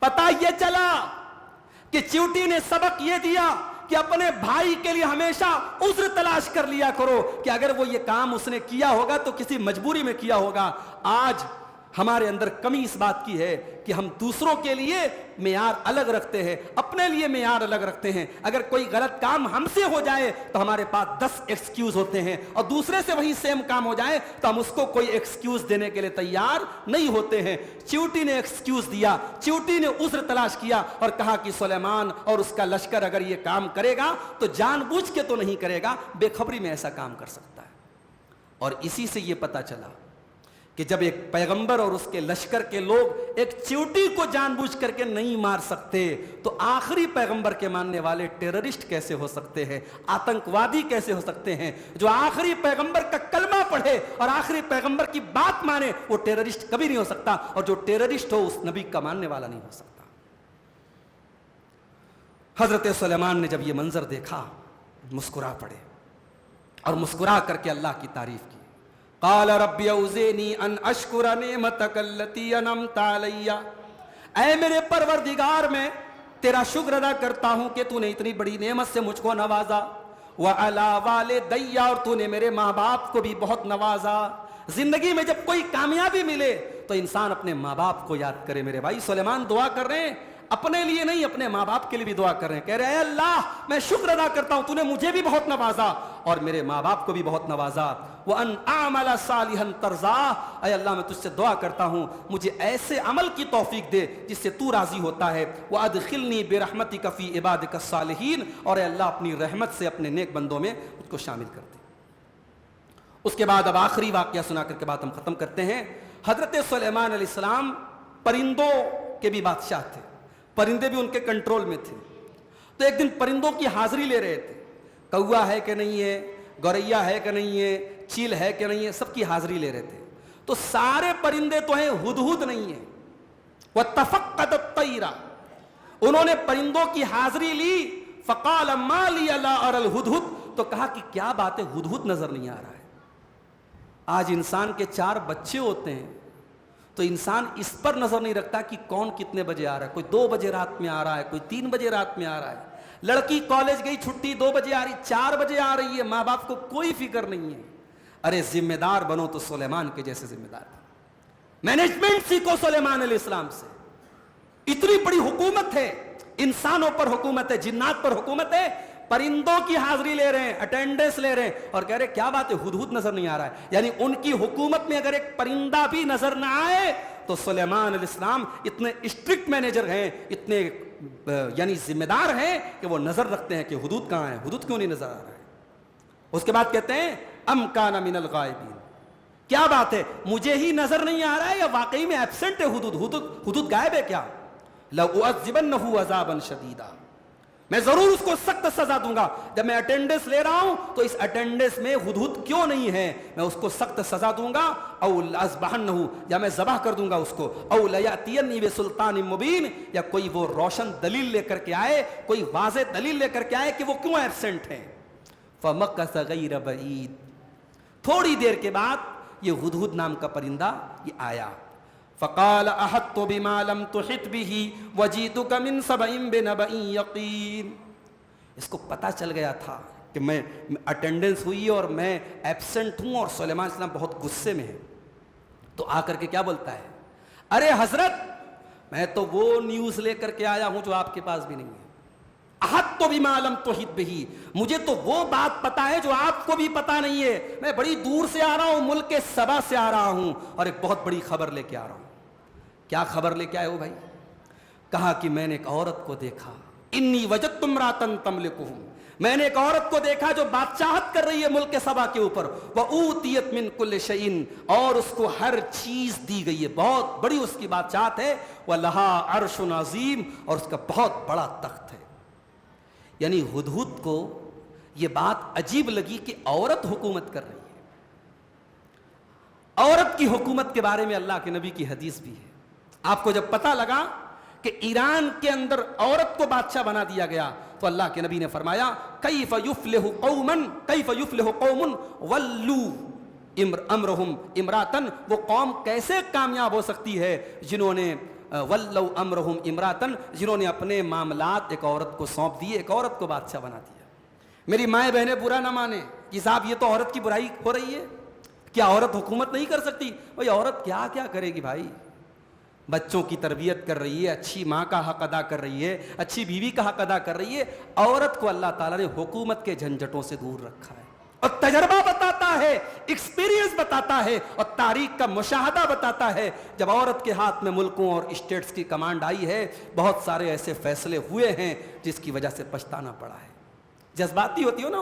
پتہ یہ چلا کہ چیوٹی نے سبق یہ دیا کہ اپنے بھائی کے لیے ہمیشہ عذر تلاش کر لیا کرو کہ اگر وہ یہ کام اس نے کیا ہوگا تو کسی مجبوری میں کیا ہوگا. آج ہمارے اندر کمی اس بات کی ہے کہ ہم دوسروں کے لیے معیار الگ رکھتے ہیں, اپنے لیے معیار الگ رکھتے ہیں. اگر کوئی غلط کام ہم سے ہو جائے تو ہمارے پاس 10 ایکسکیوز ہوتے ہیں, اور دوسرے سے وہی سیم کام ہو جائے تو ہم اس کو کوئی ایکسکیوز دینے کے لیے تیار نہیں ہوتے ہیں. چیوٹی نے ایکسکیوز دیا, چیوٹی نے عذر تلاش کیا اور کہا کہ سلیمان اور اس کا لشکر اگر یہ کام کرے گا تو جان بوجھ کے تو نہیں کرے گا, بے خبری میں ایسا کام کر سکتا ہے. اور اسی سے یہ پتہ چلا کہ جب ایک پیغمبر اور اس کے لشکر کے لوگ ایک چیوٹی کو جان بوجھ کر کے نہیں مار سکتے تو آخری پیغمبر کے ماننے والے ٹیررسٹ کیسے ہو سکتے ہیں, آتنکوادی کیسے ہو سکتے ہیں. جو آخری پیغمبر کا کلمہ پڑھے اور آخری پیغمبر کی بات مانے وہ ٹیررسٹ کبھی نہیں ہو سکتا, اور جو ٹیررسٹ ہو اس نبی کا ماننے والا نہیں ہو سکتا. حضرت سلیمان نے جب یہ منظر دیکھا مسکرا پڑے, اور مسکرا کر کے اللہ کی تعریف کی. قال رب اوزعنی ان اشکر نعمتک التی انعمت علی, اے میرے پروردگار میں تیرا شکر ادا کرتا ہوں کہ تو نے اتنی بڑی نعمت سے مجھ کو نوازا. وعلی والدی, اور تو نے میرے ماں باپ کو بھی بہت نوازا. زندگی میں جب کوئی کامیابی ملے تو انسان اپنے ماں باپ کو یاد کرے. میرے بھائی سلیمان دعا کر رہے ہیں, اپنے لیے نہیں اپنے ماں باپ کے لیے بھی دعا کر رہے ہیں, کہہ رہے ہیں اے اللہ میں شکر ادا کرتا ہوں تو نے مجھے بھی بہت نوازا اور میرے ماں باپ کو بھی بہت نوازا. وَأَنْ أَعْمَلَ صَالِحًا تَرْضَاهُ, اے اللہ میں تجھ سے دعا کرتا ہوں مجھے ایسے عمل کی توفیق دے جس سے تو راضی ہوتا ہے. وَأَدْخِلْنِي بِرَحْمَتِكَ فِي عِبَادِكَ الصَّالِحِينَ, اور اے اللہ اپنی رحمت سے اپنے نیک بندوں میں مجھ کو شامل کر دے. اس کے بعد اب آخری واقعہ سنا کر کے بات ہم ختم کرتے ہیں. حضرت سلیمان علیہ السلام پرندوں کے بھی بادشاہ تھے, پرندے بھی ان کے کنٹرول میں تھے. تو ایک دن پرندوں کی حاضری لے رہے تھے, کوا ہے کہ نہیں ہے, گوریا ہے کہ نہیں ہے, چیل ہے کہ نہیں ہے, سب کی حاضری لے رہے تھے. تو سارے پرندے تو ہیں, ہدہد نہیں ہے. وَتَفَقَّدَ الطَّيْرَ, انہوں نے پرندوں کی حاضری لی. فَقَالَ مَا لِيَ لَا أَرَى الْهُدْهُدْ, تو کہا کہ کیا بات ہے ہدہد نظر نہیں آ رہا ہے. آج انسان کے 4 بچے ہوتے ہیں تو انسان اس پر نظر نہیں رکھتا کہ کون کتنے بجے آ رہا ہے. کوئی 2 بجے رات میں آ رہا ہے, کوئی 3 بجے رات میں آ رہا ہے. لڑکی کالج گئی, چھٹی 2 بجے آ رہی, 4 بجے آ رہی ہے, ماں باپ کو کوئی فکر نہیں ہے. ارے ذمہ دار بنو تو سلیمان کے جیسے ذمہ دار. مینجمنٹ سیکھو سلیمان علیہ السلام سے. اتنی بڑی حکومت ہے, انسانوں پر حکومت ہے, جنات پر حکومت ہے. پرندوں کی حاضری لے رہے ہیں, اٹینڈنس لے رہے ہیں اور کہہ رہے کیا بات ہے ہدہد نظر نہیں آ رہا ہے. یعنی ان کی حکومت میں اگر ایک پرندہ بھی نظر نہ آئے تو سلیمان علیہ السلام اتنے اسٹرکٹ مینیجر ہیں, اتنے یعنی ذمہ دار ہیں کہ وہ نظر رکھتے ہیں کہ حدود کہاں ہے, حدود کیوں نہیں نظر آ رہا ہے. اس کے بعد کہتے ہیں ام کان من الغائبین, کیا بات ہے مجھے ہی نظر نہیں آ رہا ہے یا واقعی میں ایبسنٹ ہے حدود غائب ہے کیا. لَأُعَذِّبَنَّهُ عَذَابًا شَدِيدًا, میں ضرور اس کو سخت سزا دوں گا. جب میں اٹینڈنس لے رہا ہوں تو اس اٹینڈنس میں ہدہد کیوں نہیں ہے, میں اس کو سخت سزا دوں گا. او لَأَذْبَحَنَّهُ, یا میں ذبح کر دوں گا اس کو. او لَيَأْتِيَنِّي بِسُلْطَانٍ مُبِينٍ, یا کوئی وہ روشن دلیل لے کر کے آئے, کوئی واضح دلیل لے کر کے آئے کہ وہ کیوں ایبسنٹ ہیں. فَمَكَثَ غَيْرَ بَعِيدٍ, تھوڑی دیر کے بعد یہ ہدہد نام کا پرندہ یہ آیا. فَقَالَ أَحَطْتُ بِمَا لَمْ تُحِطْ بِهِ وَجِئْتُكَ مِنْ سَبَإٍ بِنَبَإٍ يَقِينٍ. اس کو پتا چل گیا تھا کہ میں اٹینڈنس ہوئی اور میں ایبسنٹ ہوں اور سلیمان علیہ السلام بہت غصے میں ہے. تو آ کر کے کیا بولتا ہے, ارے حضرت میں تو وہ نیوز لے کر کے آیا ہوں جو آپ کے پاس بھی نہیں ہے. احط بما لم تحط به, مجھے تو وہ بات پتا ہے جو آپ کو بھی پتا نہیں ہے. میں بڑی دور سے آ رہا ہوں, ملک کے سبا سے آ رہا ہوں اور ایک بہت بڑی خبر لے کے آ رہا ہوں. کیا خبر لے کے آئے ہو بھائی؟ کہا کہ میں نے ایک عورت کو دیکھا. انی وجدت امرأۃ تملکہم, میں نے ایک عورت کو دیکھا جو بادشاہت کر رہی ہے ملک کے سبا کے اوپر. وَأُوتِیَتْ مِنْ كُلِّ شَيْءٍ, اور اس کو ہر چیز دی گئی ہے, بہت بڑی اس کی بادشاہت ہے. وَلَهَا عَرْشٌ عَظِيمٌ, اور اس کا بہت بڑا تخت ہے. یعنی ہدہد کو یہ بات عجیب لگی کہ عورت حکومت کر رہی ہے. عورت کی حکومت کے بارے میں اللہ کے نبی کی حدیث بھی ہے. آپ کو جب پتہ لگا کہ ایران کے اندر عورت کو بادشاہ بنا دیا گیا تو اللہ کے نبی نے فرمایا کیف یفلح قوم ولوا امرہم امراتن, وہ قوم کیسے کامیاب ہو سکتی ہے جنہوں نے ولوا امرہم امراتن, جنہوں نے اپنے معاملات ایک عورت کو سونپ دیے, ایک عورت کو بادشاہ بنا دیا. میری مائیں بہنیں برا نہ مانے کہ صاحب یہ تو عورت کی برائی ہو رہی ہے, کیا عورت حکومت نہیں کر سکتی؟ بھائی عورت کیا کیا کرے گی بھائی, بچوں کی تربیت کر رہی ہے, اچھی ماں کا حق ادا کر رہی ہے, اچھی بیوی کا حق ادا کر رہی ہے. عورت کو اللہ تعالیٰ نے حکومت کے جھنجھٹوں سے دور رکھا ہے اور تجربہ بتاتا ہے, ایکسپیرینس بتاتا ہے اور تاریخ کا مشاہدہ بتاتا ہے. جب عورت کے ہاتھ میں ملکوں اور اسٹیٹس کی کمانڈ آئی ہے, بہت سارے ایسے فیصلے ہوئے ہیں جس کی وجہ سے پچھتانا پڑا ہے. جذباتی ہوتی ہو نا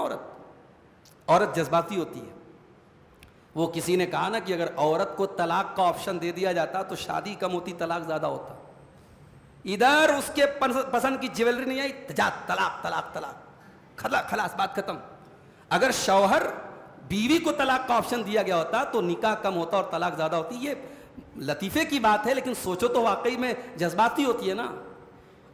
عورت جذباتی ہوتی ہے. وہ کسی نے کہا نا کہ اگر عورت کو طلاق کا آپشن دے دیا جاتا تو شادی کم ہوتی, طلاق زیادہ ہوتا. ادھر اس کے پسند کی جیولری نہیں آئی, جا طلاق طلاق طلاق, خلاص بات ختم. اگر شوہر بیوی کو طلاق کا آپشن دیا گیا ہوتا تو نکاح کم ہوتا اور طلاق زیادہ ہوتی. یہ لطیفے کی بات ہے لیکن سوچو تو واقعی میں جذباتی ہوتی ہے نا.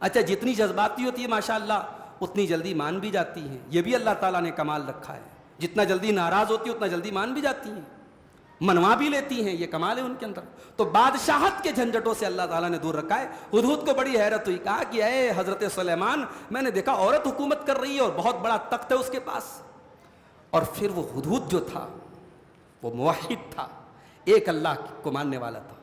اچھا جتنی جذباتی ہوتی ہے ماشاءاللہ اتنی جلدی مان بھی جاتی ہیں, یہ بھی اللہ تعالیٰ نے کمال رکھا ہے. جتنا جلدی ناراض ہوتی ہے اتنا جلدی مان بھی جاتی ہیں, منوا بھی لیتی ہیں, یہ کمال ہے ان کے اندر. تو بادشاہت کے جھنجھٹوں سے اللہ تعالیٰ نے دور رکھا ہے. ہدہد کو بڑی حیرت ہوئی, کہا کہ اے حضرت سلیمان, میں نے دیکھا عورت حکومت کر رہی ہے اور بہت بڑا تخت ہے اس کے پاس. اور پھر وہ ہدہد جو تھا وہ موحد تھا, ایک اللہ کو ماننے والا تھا.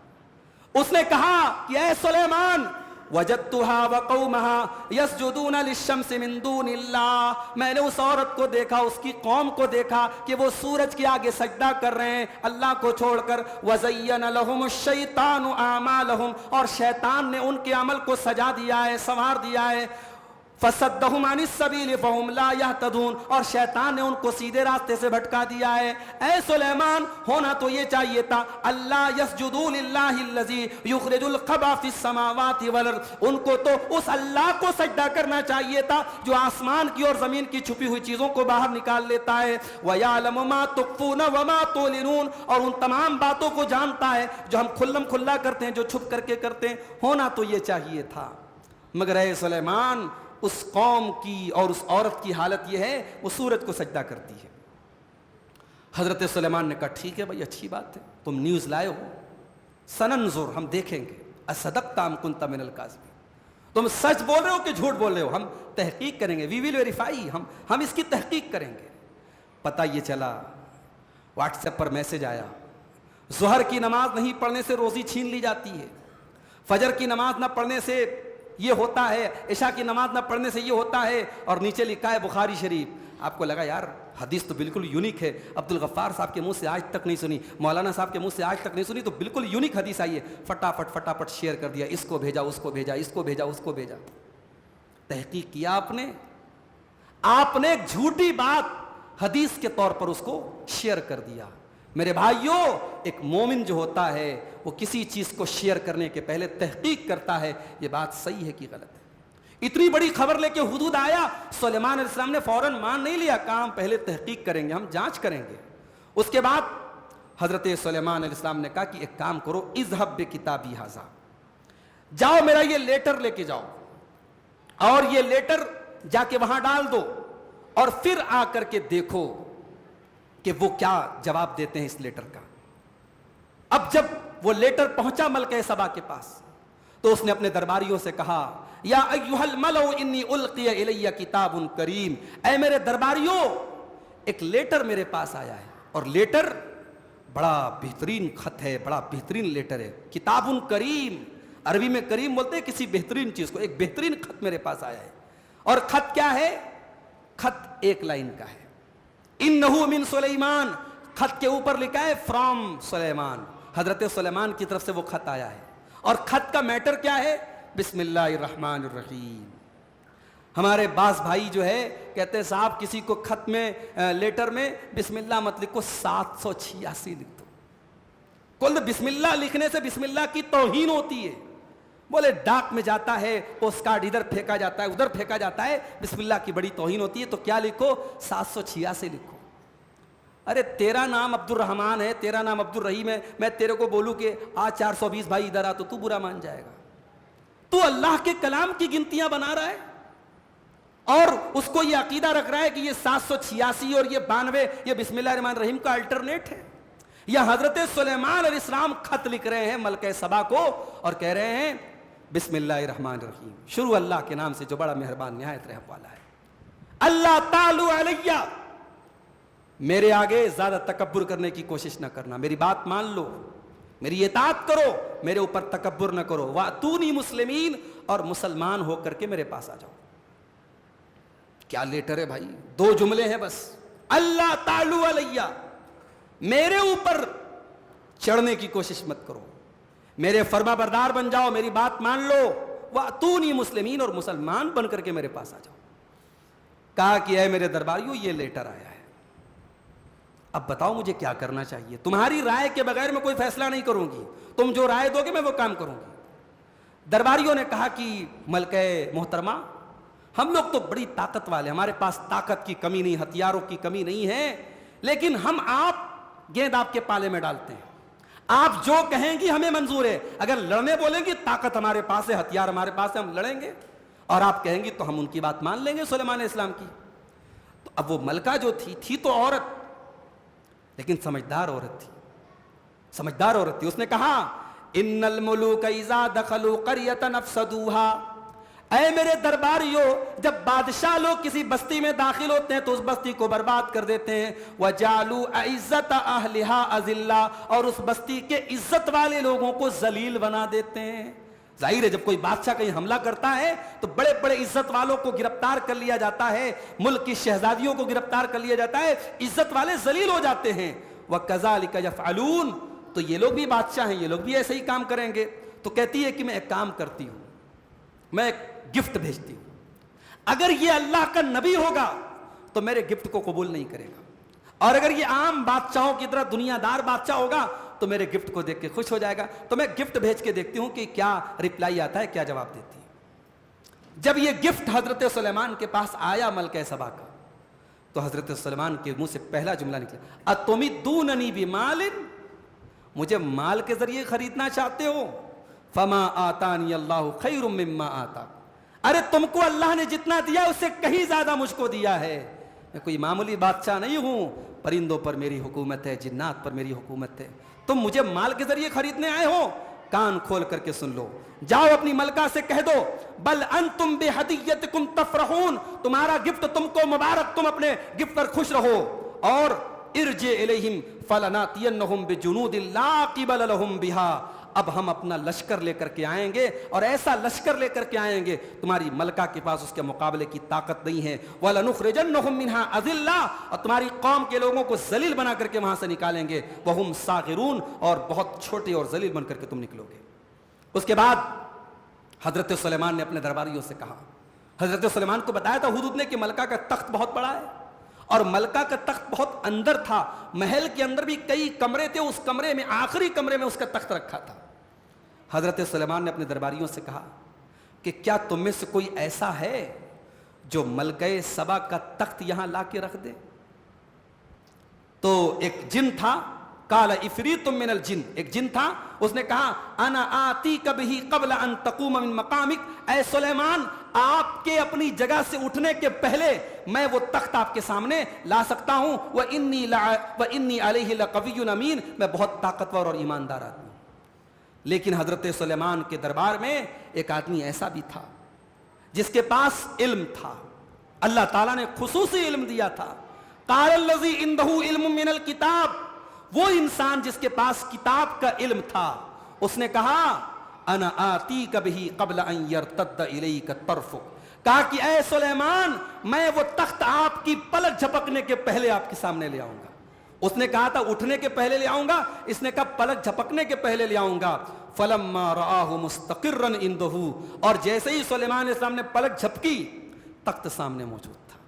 اس نے کہا کہ اے سلیمان, وجدتها وقومها يسجدون للشمس من دون اللہ، میں نے اس عورت کو دیکھا، اس کی قوم کو دیکھا کہ وہ سورج کے آگے سجدہ کر رہے ہیں اللہ کو چھوڑ کر۔ وزین لهم الشیطان اعمالهم، اور شیطان نے ان کے عمل کو سجا دیا ہے، سنوار دیا ہے۔ فصدهم عن السبیل فهم لا يهتدون، اور شیطان نے ان کو سیدھے راستے سے بھٹکا دیا ہے۔ اے سلیمان، ہونا تو یہ چاہیے تھا اللہ یسجدوا للہ الذی یخرج الخبا فی السماوات والارض، ان کو تو اس اللہ کو سجدہ کرنا چاہیے تھا جو آسمان کی اور زمین کی چھپی ہوئی چیزوں کو باہر نکال لیتا ہے۔ وَيَعْلَمُ مَا تُخْفُونَ وَمَا تُعْلِنُونَ، اور ان تمام باتوں کو جانتا ہے جو ہم کھلم کھلا کرتے ہیں، جو چھپ کر کے کرتے ہیں۔ ہونا تو یہ چاہیے تھا، مگر اے سلیمان اس قوم کی اور اس عورت کی حالت یہ ہے وہ سورج کو سجدہ کرتی ہے۔ حضرت سلیمان نے کہا ٹھیک ہے بھائی، اچھی بات ہے، تم نیوز لائے ہو، سننظر، ہم دیکھیں گے، اصدقت ام کنت من الکاذبین، تم سچ بول رہے ہو کہ جھوٹ بول رہے ہو، ہم تحقیق کریں گے، وی ول ویریفائی، ہم اس کی تحقیق کریں گے۔ پتہ یہ چلا، واٹس ایپ پر میسج آیا، ظہر کی نماز نہیں پڑھنے سے روزی چھین لی جاتی ہے، فجر کی نماز نہ پڑھنے سے یہ ہوتا ہے، عشاء کی نماز نہ پڑھنے سے یہ ہوتا ہے، اور نیچے لکھا ہے بخاری شریف۔ آپ کو لگا یار حدیث تو بالکل یونیک ہے، عبد الغفار صاحب کے منہ سے آج تک نہیں سنی، مولانا صاحب کے منہ سے آج تک نہیں سنی، تو بالکل یونیک حدیث آئی ہے، فٹافٹ شیئر کر دیا، اس کو بھیجا، اس کو بھیجا، اس کو بھیجا، اس کو بھیجا۔ تحقیق کیا آپ نے ایک جھوٹی بات حدیث کے طور پر اس کو شیئر کر دیا۔ میرے بھائیوں، ایک مومن جو ہوتا ہے وہ کسی چیز کو شیئر کرنے کے پہلے تحقیق کرتا ہے یہ بات صحیح ہے کہ غلط ہے۔ اتنی بڑی خبر لے کے حدود آیا، سلیمان علیہ السلام نے فوراً مان نہیں لیا، کہا ہم پہلے تحقیق کریں گے، ہم جانچ کریں گے۔ اس کے بعد حضرت سلیمان علیہ السلام نے کہا کہ ایک کام کرو، اذهب بکتابی ھذا، جاؤ میرا یہ لیٹر لے کے جاؤ، اور یہ لیٹر جا کے وہاں ڈال دو، اور پھر آ کر کے دیکھو کہ وہ کیا جواب دیتے ہیں اس لیٹر کا۔ اب جب وہ لیٹر پہنچا ملکہ سبا کے پاس تو اس نے اپنے درباریوں سے کہا، یا ایھا الملؤ انی القی الی کتاب کریم، اے میرے درباریوں، ایک لیٹر میرے پاس آیا ہے، اور لیٹر بڑا بہترین خط ہے، بڑا بہترین لیٹر ہے، کتاب کریم، عربی میں کریم بولتے ہیں کسی بہترین چیز کو، ایک بہترین خط میرے پاس آیا ہے۔ اور خط کیا ہے؟ خط ایک لائن کا ہے، انہو من سلیمان، خط کے اوپر لکھا ہے فرام سلیمان، حضرت سلیمان کی طرف سے وہ خط آیا ہے۔ اور خط کا میٹر کیا ہے؟ بسم اللہ الرحمن الرحیم۔ ہمارے بعض بھائی جو ہے کہتے ہیں صاحب کسی کو خط میں لیٹر میں بسم اللہ مت لکھو، 786 لکھ دو۔ کل بسم اللہ لکھنے سے بسم اللہ کی توہین ہوتی ہے۔ بولے ڈاک میں جاتا ہے، پوسٹ کارڈ ادھر پھینکا جاتا ہے، ادھر پھینکا جاتا ہے، بسم اللہ کی بڑی توہین ہوتی ہے، تو کیا لکھو؟ 786 لکھو۔ ارے تیرا نام عبد الرحمن ہے، تیرا نام عبد الرحیم ہے، میں تیرے کو بولوں کہ آج 420 بھائی ادھر آ، تو برا مان جائے گا۔ تو اللہ کے کلام کی گنتیاں بنا رہا ہے، اور اس کو یہ عقیدہ رکھ رہا ہے کہ یہ 786 اور یہ 92 یہ بسم اللہ الرحمن الرحیم کا الٹرنیٹ ہے۔ یا حضرت سلیمان علیہ السلام خط لکھ رہے ہیں ملکہ سبا کو اور کہہ رہے ہیں بسم اللہ الرحمن الرحیم، شروع اللہ کے نام سے جو بڑا مہربان نہایت رحم والا ہے۔ اللہ تعالی علیہ، میرے آگے زیادہ تکبر کرنے کی کوشش نہ کرنا، میری بات مان لو، میری اطاعت کرو، میرے اوپر تکبر نہ کرو، وَأْتُونِي مسلمین، اور مسلمان ہو کر کے میرے پاس آ جاؤ۔ کیا لیٹر ہے بھائی، 2 جملے ہیں بس، اللہ تعالی علیہ، میرے اوپر چڑھنے کی کوشش مت کرو، میرے فرما بردار بن جاؤ، میری بات مان لو، وَأْتُونِي مسلمین، اور مسلمان بن کر کے میرے پاس آ جاؤ۔ کہا کہ اے میرے درباریوں یہ لیٹر آیا ہے، اب بتاؤ مجھے کیا کرنا چاہیے، تمہاری رائے کے بغیر میں کوئی فیصلہ نہیں کروں گی، تم جو رائے دو گے میں وہ کام کروں گی۔ درباریوں نے کہا کہ ملکہ محترمہ، ہم لوگ تو بڑی طاقت والے، ہمارے پاس طاقت کی کمی نہیں، ہتھیاروں کی کمی نہیں ہے، لیکن ہم گیند آپ کے پالے میں ڈالتے ہیں، آپ جو کہیں گی ہمیں منظور ہے، اگر لڑنے بولیں گی طاقت ہمارے پاس ہے، ہتھیار ہمارے پاس ہے، ہم لڑیں گے، اور آپ کہیں گی تو ہم ان کی بات مان لیں گے سلیمان علیہ السلام کی۔ تو اب وہ ملکہ جو تھی تو عورت، لیکن سمجھدار عورت تھی، اس نے کہا ان الملوک اذا دخلوا قریۃ افسدوها، اے میرے درباریوں، جب بادشاہ لوگ کسی بستی میں داخل ہوتے ہیں تو اس بستی کو برباد کر دیتے ہیں، وَجَعَلُوا أَعِزَّةَ أَهْلِهَا أَذِلَّةً، اور اس بستی کے عزت والے لوگوں کو ذلیل بنا دیتے ہیں۔ ظاہر ہے جب کوئی بادشاہ کہیں حملہ کرتا ہے تو بڑے بڑے عزت والوں کو گرفتار کر لیا جاتا ہے، ملک کی شہزادیوں کو گرفتار کر لیا جاتا ہے، عزت والے ذلیل ہو جاتے ہیں۔ وَكَذَلِكَ يَفْعَلُونَ، تو یہ لوگ بھی بادشاہ ہیں، یہ لوگ بھی ایسے ہی کام کریں گے۔ تو کہتی ہے کہ میں ایک کام کرتی ہوں، میں ایک گفٹ بھیجتی ہوں، اگر یہ اللہ کا نبی ہوگا تو میرے گفٹ کو قبول نہیں کرے گا، اور اگر یہ عام بادشاہوں کی طرح دنیا دار بادشاہ ہوگا تو میرے گفٹ کو دیکھ کے خوش ہو جائے گا۔ تو میں گفٹ بھیج کے دیکھتی ہوں کہ کیا رپلائی آتا ہے، کیا جواب دیتی ہے۔ جب یہ گفٹ حضرت سلیمان کے پاس آیا ملکہ سبا کا، تو حضرت سلیمان کے منہ سے پہلا جملہ نکلا، اَتُمِدُّونَنِی بِمَالٍ، مجھے مال کے ذریعے خریدنا چاہتے ہو؟ فَمَا آتَانِيَ اللَّهُ خَيْرٌ مِّمَّا آتَاكُمْ، ارے تم کو اللہ نے جتنا دیا اس سے کہیں زیادہ مجھ کو دیا ہے، میں کوئی معمولی بادشاہ نہیں ہوں، پرندوں پر میری حکومت ہے، جنات پر میری حکومت ہے، تم مجھے مال کے ذریعے خریدنے آئے ہو؟ کان کھول کر کے سن لو، جاؤ اپنی ملکہ سے کہہ دو، بل انتم بہدیتکم تفرحون، تمہارا گفٹ تم کو مبارک، تم اپنے گفٹ پر خوش رہو، اور ارجع الیہم فلناتینہم بجنود لا قبل لہم بہا، اب ہم اپنا لشکر لے کر کے آئیں گے، اور ایسا لشکر لے کر کے آئیں گے تمہاری ملکہ کے پاس اس کے مقابلے کی طاقت نہیں ہے، وَلَنُخْرِجَنَّهُم مِّنْهَا أَذِلَّةً، اور تمہاری قوم کے لوگوں کو ذلیل بنا کر کے وہاں سے نکالیں گے، وَهُمْ صَاغِرُونَ، اور بہت چھوٹے اور ذلیل بن کر کے تم نکلو گے۔ اس کے بعد حضرت سلیمان نے اپنے درباریوں سے کہا، حضرت سلیمان کو بتایا تھا ہدہد نے کہ ملکہ کا تخت بہت بڑا ہے، اور ملکہ کا تخت بہت اندر تھا، محل کے اندر بھی کئی کمرے تھے، اس کمرے میں آخری کمرے میں اس کا تخت رکھا تھا۔ حضرت سلیمان نے اپنے درباریوں سے کہا کہ کیا تم میں سے کوئی ایسا ہے جو ملکہ سبا کا تخت یہاں لا کے رکھ دے؟ تو ایک جن تھا، قال عفریت من الجن، ایک جن تھا، اس نے کہا انا آتیک بہ قبل ان تقوم من مقامک، اے سلیمان آپ کے اپنی جگہ سے اٹھنے کے پہلے میں وہ تخت آپ کے سامنے لا سکتا ہوں، وانی علیہ لقوی امین، میں بہت طاقتور اور ایماندار آدمی ہوں۔ لیکن حضرت سلیمان کے دربار میں ایک آدمی ایسا بھی تھا جس کے پاس علم تھا، اللہ تعالیٰ نے خصوصی علم دیا تھا۔ قال الذی عندہ علم من الکتاب، وہ انسان جس کے پاس کتاب کا علم تھا، اس نے کہا انا آتیک بہ قبل ان یرتد الیک طرفک، کہا کہ اے سلیمان میں وہ تخت آپ کی پلک جھپکنے کے پہلے آپ کے سامنے لے آؤں گا۔ اس نے کہا تھا اٹھنے کے پہلے لے آؤں گا، اس نے کہا پلک جھپکنے کے پہلے لے آؤں گا۔ فلما رآہ مستقرا عنده، اور جیسے ہی سلیمان علیہ السلام نے پلک جھپکی تخت سامنے موجود تھا۔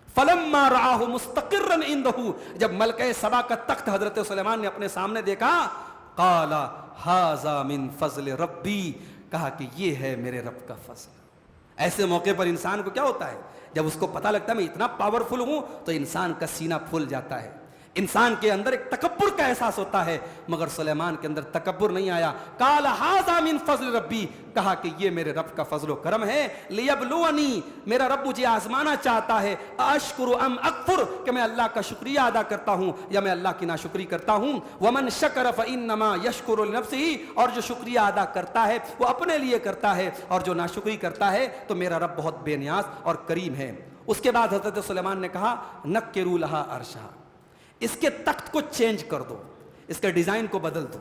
فلما رآہ مستقرا عنده، جب ملکہ سبا کا تخت حضرت سلیمان نے اپنے سامنے دیکھا، قال ھذا من فضل ربی، کہا کہ یہ ہے میرے رب کا فضل۔ ایسے موقع پر انسان کو کیا ہوتا ہے، جب اس کو پتہ لگتا ہے میں اتنا پاورفل ہوں تو انسان کا سینہ پھول جاتا ہے، انسان کے اندر ایک تکبر کا احساس ہوتا ہے، مگر سلیمان کے اندر تکبر نہیں آیا۔ قال ھذا من فضل ربی، کہا کہ یہ میرے رب کا فضل و کرم ہے، لیبلونی، میرا رب مجھے آزمانا چاہتا ہے، اشکر ام اکفر، کہ میں اللہ کا شکریہ ادا کرتا ہوں یا میں اللہ کی ناشکری کرتا ہوں۔ ومن شکر فانما یشکر لنفسہ، اور جو شکریہ ادا کرتا ہے وہ اپنے لیے کرتا ہے، اور جو ناشکری کرتا ہے تو میرا رب بہت بے نیاز اور کریم ہے۔ اس کے بعد حضرت سلیمان نے کہا نکروا لہا عرشہا، اس کے تخت کو چینج کر دو، اس کے ڈیزائن کو بدل دو،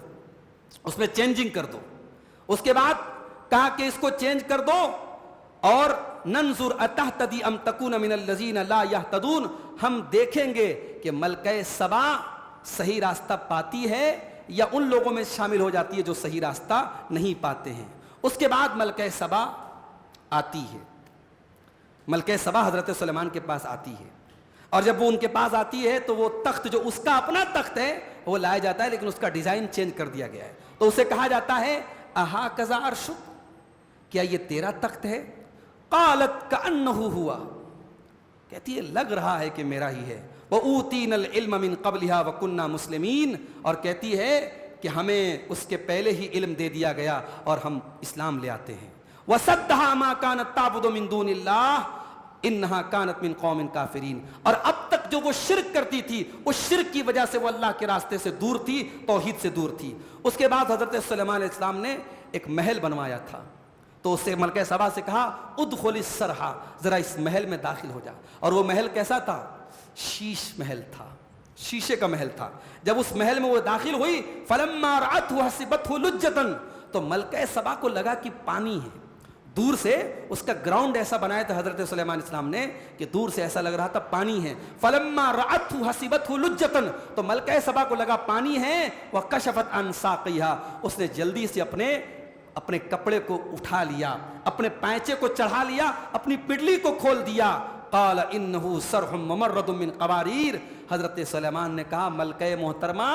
اس میں چینجنگ کر دو۔ اس کے بعد کہا کہ اس کو چینج کر دو، اور ننظر اتہتدی ام تکون من الذین لا یہتدون، ہم دیکھیں گے کہ ملکہ سبا صحیح راستہ پاتی ہے یا ان لوگوں میں شامل ہو جاتی ہے جو صحیح راستہ نہیں پاتے ہیں۔ اس کے بعد ملکہ سبا آتی ہے، ملکہ سبا حضرت سلیمان کے پاس آتی ہے، اور جب وہ ان کے پاس آتی ہے تو وہ تخت جو اس کا اپنا تخت ہے وہ لایا جاتا ہے، لیکن اس کا ڈیزائن چینج کر دیا گیا ہے، تو اسے کہا جاتا ہے اہٰذا عرشک، کیا یہ تیرا تخت ہے؟ قالت کأنہ ہوا، کہتی ہے لگ رہا ہے کہ میرا ہی ہے۔ وَأُوتِينَا الْعِلْمَ مِن قَبْلِهَا وَكُنَّا مُسْلِمِينَ، اور کہتی ہے کہ ہمیں اس کے پہلے ہی علم دے دیا گیا اور ہم اسلام لے آتے ہیں۔ وَصَدَّهَا مَا كَانَتْ تَعْبُدُ مِن دُونِ اللَّهِ انہا کانت من قوم کافرین، اور اب تک جو وہ شرک کرتی تھی اس شرک کی وجہ سے وہ اللہ کے راستے سے دور تھی، توحید سے دور تھی۔ اس کے بعد حضرت سلیمان علیہ السلام نے ایک محل بنوایا تھا، تو اس سے ملکہ سبا سے کہا ادخل السرح، ذرا اس محل میں داخل ہو جا، اور وہ محل کیسا تھا؟ شیش محل تھا، شیشے کا محل تھا۔ جب اس محل میں وہ داخل ہوئی فلما رأته حسبته لجة، تو ملکہ سبا کو لگا کہ پانی ہے. دور سے اس کا گراؤنڈ ایسا بنایا تھا حضرت سلیمان السلام نے کہ دور سے ایسا لگ رہا تھا پانی ہے. فلما رأته حسبته لجة, تو ملکہ سبا کو لگا پانی ہے. وکشفت عن ساقیها, اس نے جلدی سے اپنے کپڑے کو اٹھا لیا, اپنے پائچے کو چڑھا لیا, اپنی پڈلی کو کھول دیا. قال انه صرح ممرد من قواریر, حضرت سلیمان نے کہا ملکہ محترمہ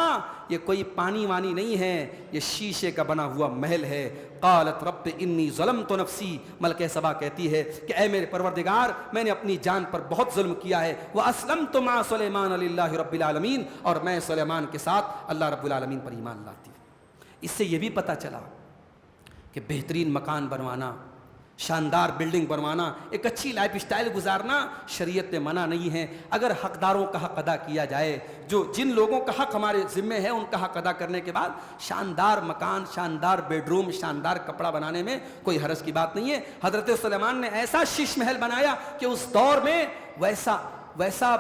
یہ کوئی پانی وانی نہیں ہے, یہ شیشے کا بنا ہوا محل ہے. قالت رب انی ظلمت نفسی, ملکہ سبا کہتی ہے کہ اے میرے پروردگار میں نے اپنی جان پر بہت ظلم کیا ہے. واسلمت مع سلیمان للہ رب العالمین, اور میں سلیمان کے ساتھ اللہ رب العالمین پر ایمان لاتی. اس سے یہ بھی پتہ چلا کہ بہترین مکان بنوانا, شاندار بلڈنگ بنوانا, ایک اچھی لائف اسٹائل گزارنا شریعت میں منع نہیں ہے, اگر حقداروں کا حق ادا کیا جائے. جن لوگوں کا حق ہمارے ذمے ہے ان کا حق ادا کرنے کے بعد شاندار مکان, شاندار بیڈ روم, شاندار کپڑا بنانے میں کوئی حرج کی بات نہیں ہے. حضرت سلیمان نے ایسا شیش محل بنایا کہ اس دور میں ویسا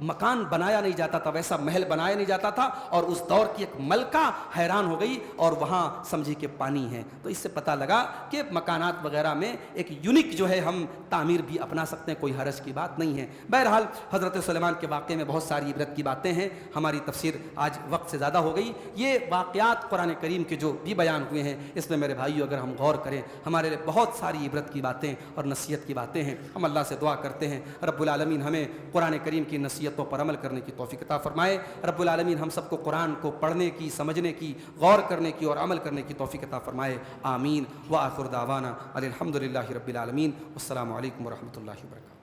مکان بنایا نہیں جاتا تھا, ویسا محل بنایا نہیں جاتا تھا. اور اس دور کی ایک ملکہ حیران ہو گئی اور وہاں سمجھی کہ پانی ہے. تو اس سے پتہ لگا کہ مکانات وغیرہ میں ایک یونک جو ہے ہم تعمیر بھی اپنا سکتے ہیں, کوئی حرج کی بات نہیں ہے. بہرحال حضرت سلیمان کے واقعے میں بہت ساری عبرت کی باتیں ہیں. ہماری تفسیر آج وقت سے زیادہ ہو گئی. یہ واقعات قرآن کریم کے جو بھی بیان ہوئے ہیں اس میں میرے بھائیو اگر ہم غور کریں ہمارے لیے بہت ساری عبرت کی باتیں اور نصیحت کی باتیں ہیں. ہم اللہ سے دعا کرتے ہیں رب العالمین ہمیں قرآن کریم کی نصیحتوں پر عمل کرنے کی توفیق عطا فرمائے. رب العالمین ہم سب کو قرآن کو پڑھنے کی, سمجھنے کی, غور کرنے کی اور عمل کرنے کی توفیق عطا فرمائے. آمین. وآخر دعوانا الحمد للہ رب العالمین. السلام علیکم ورحمۃ اللہ وبرکاتہ.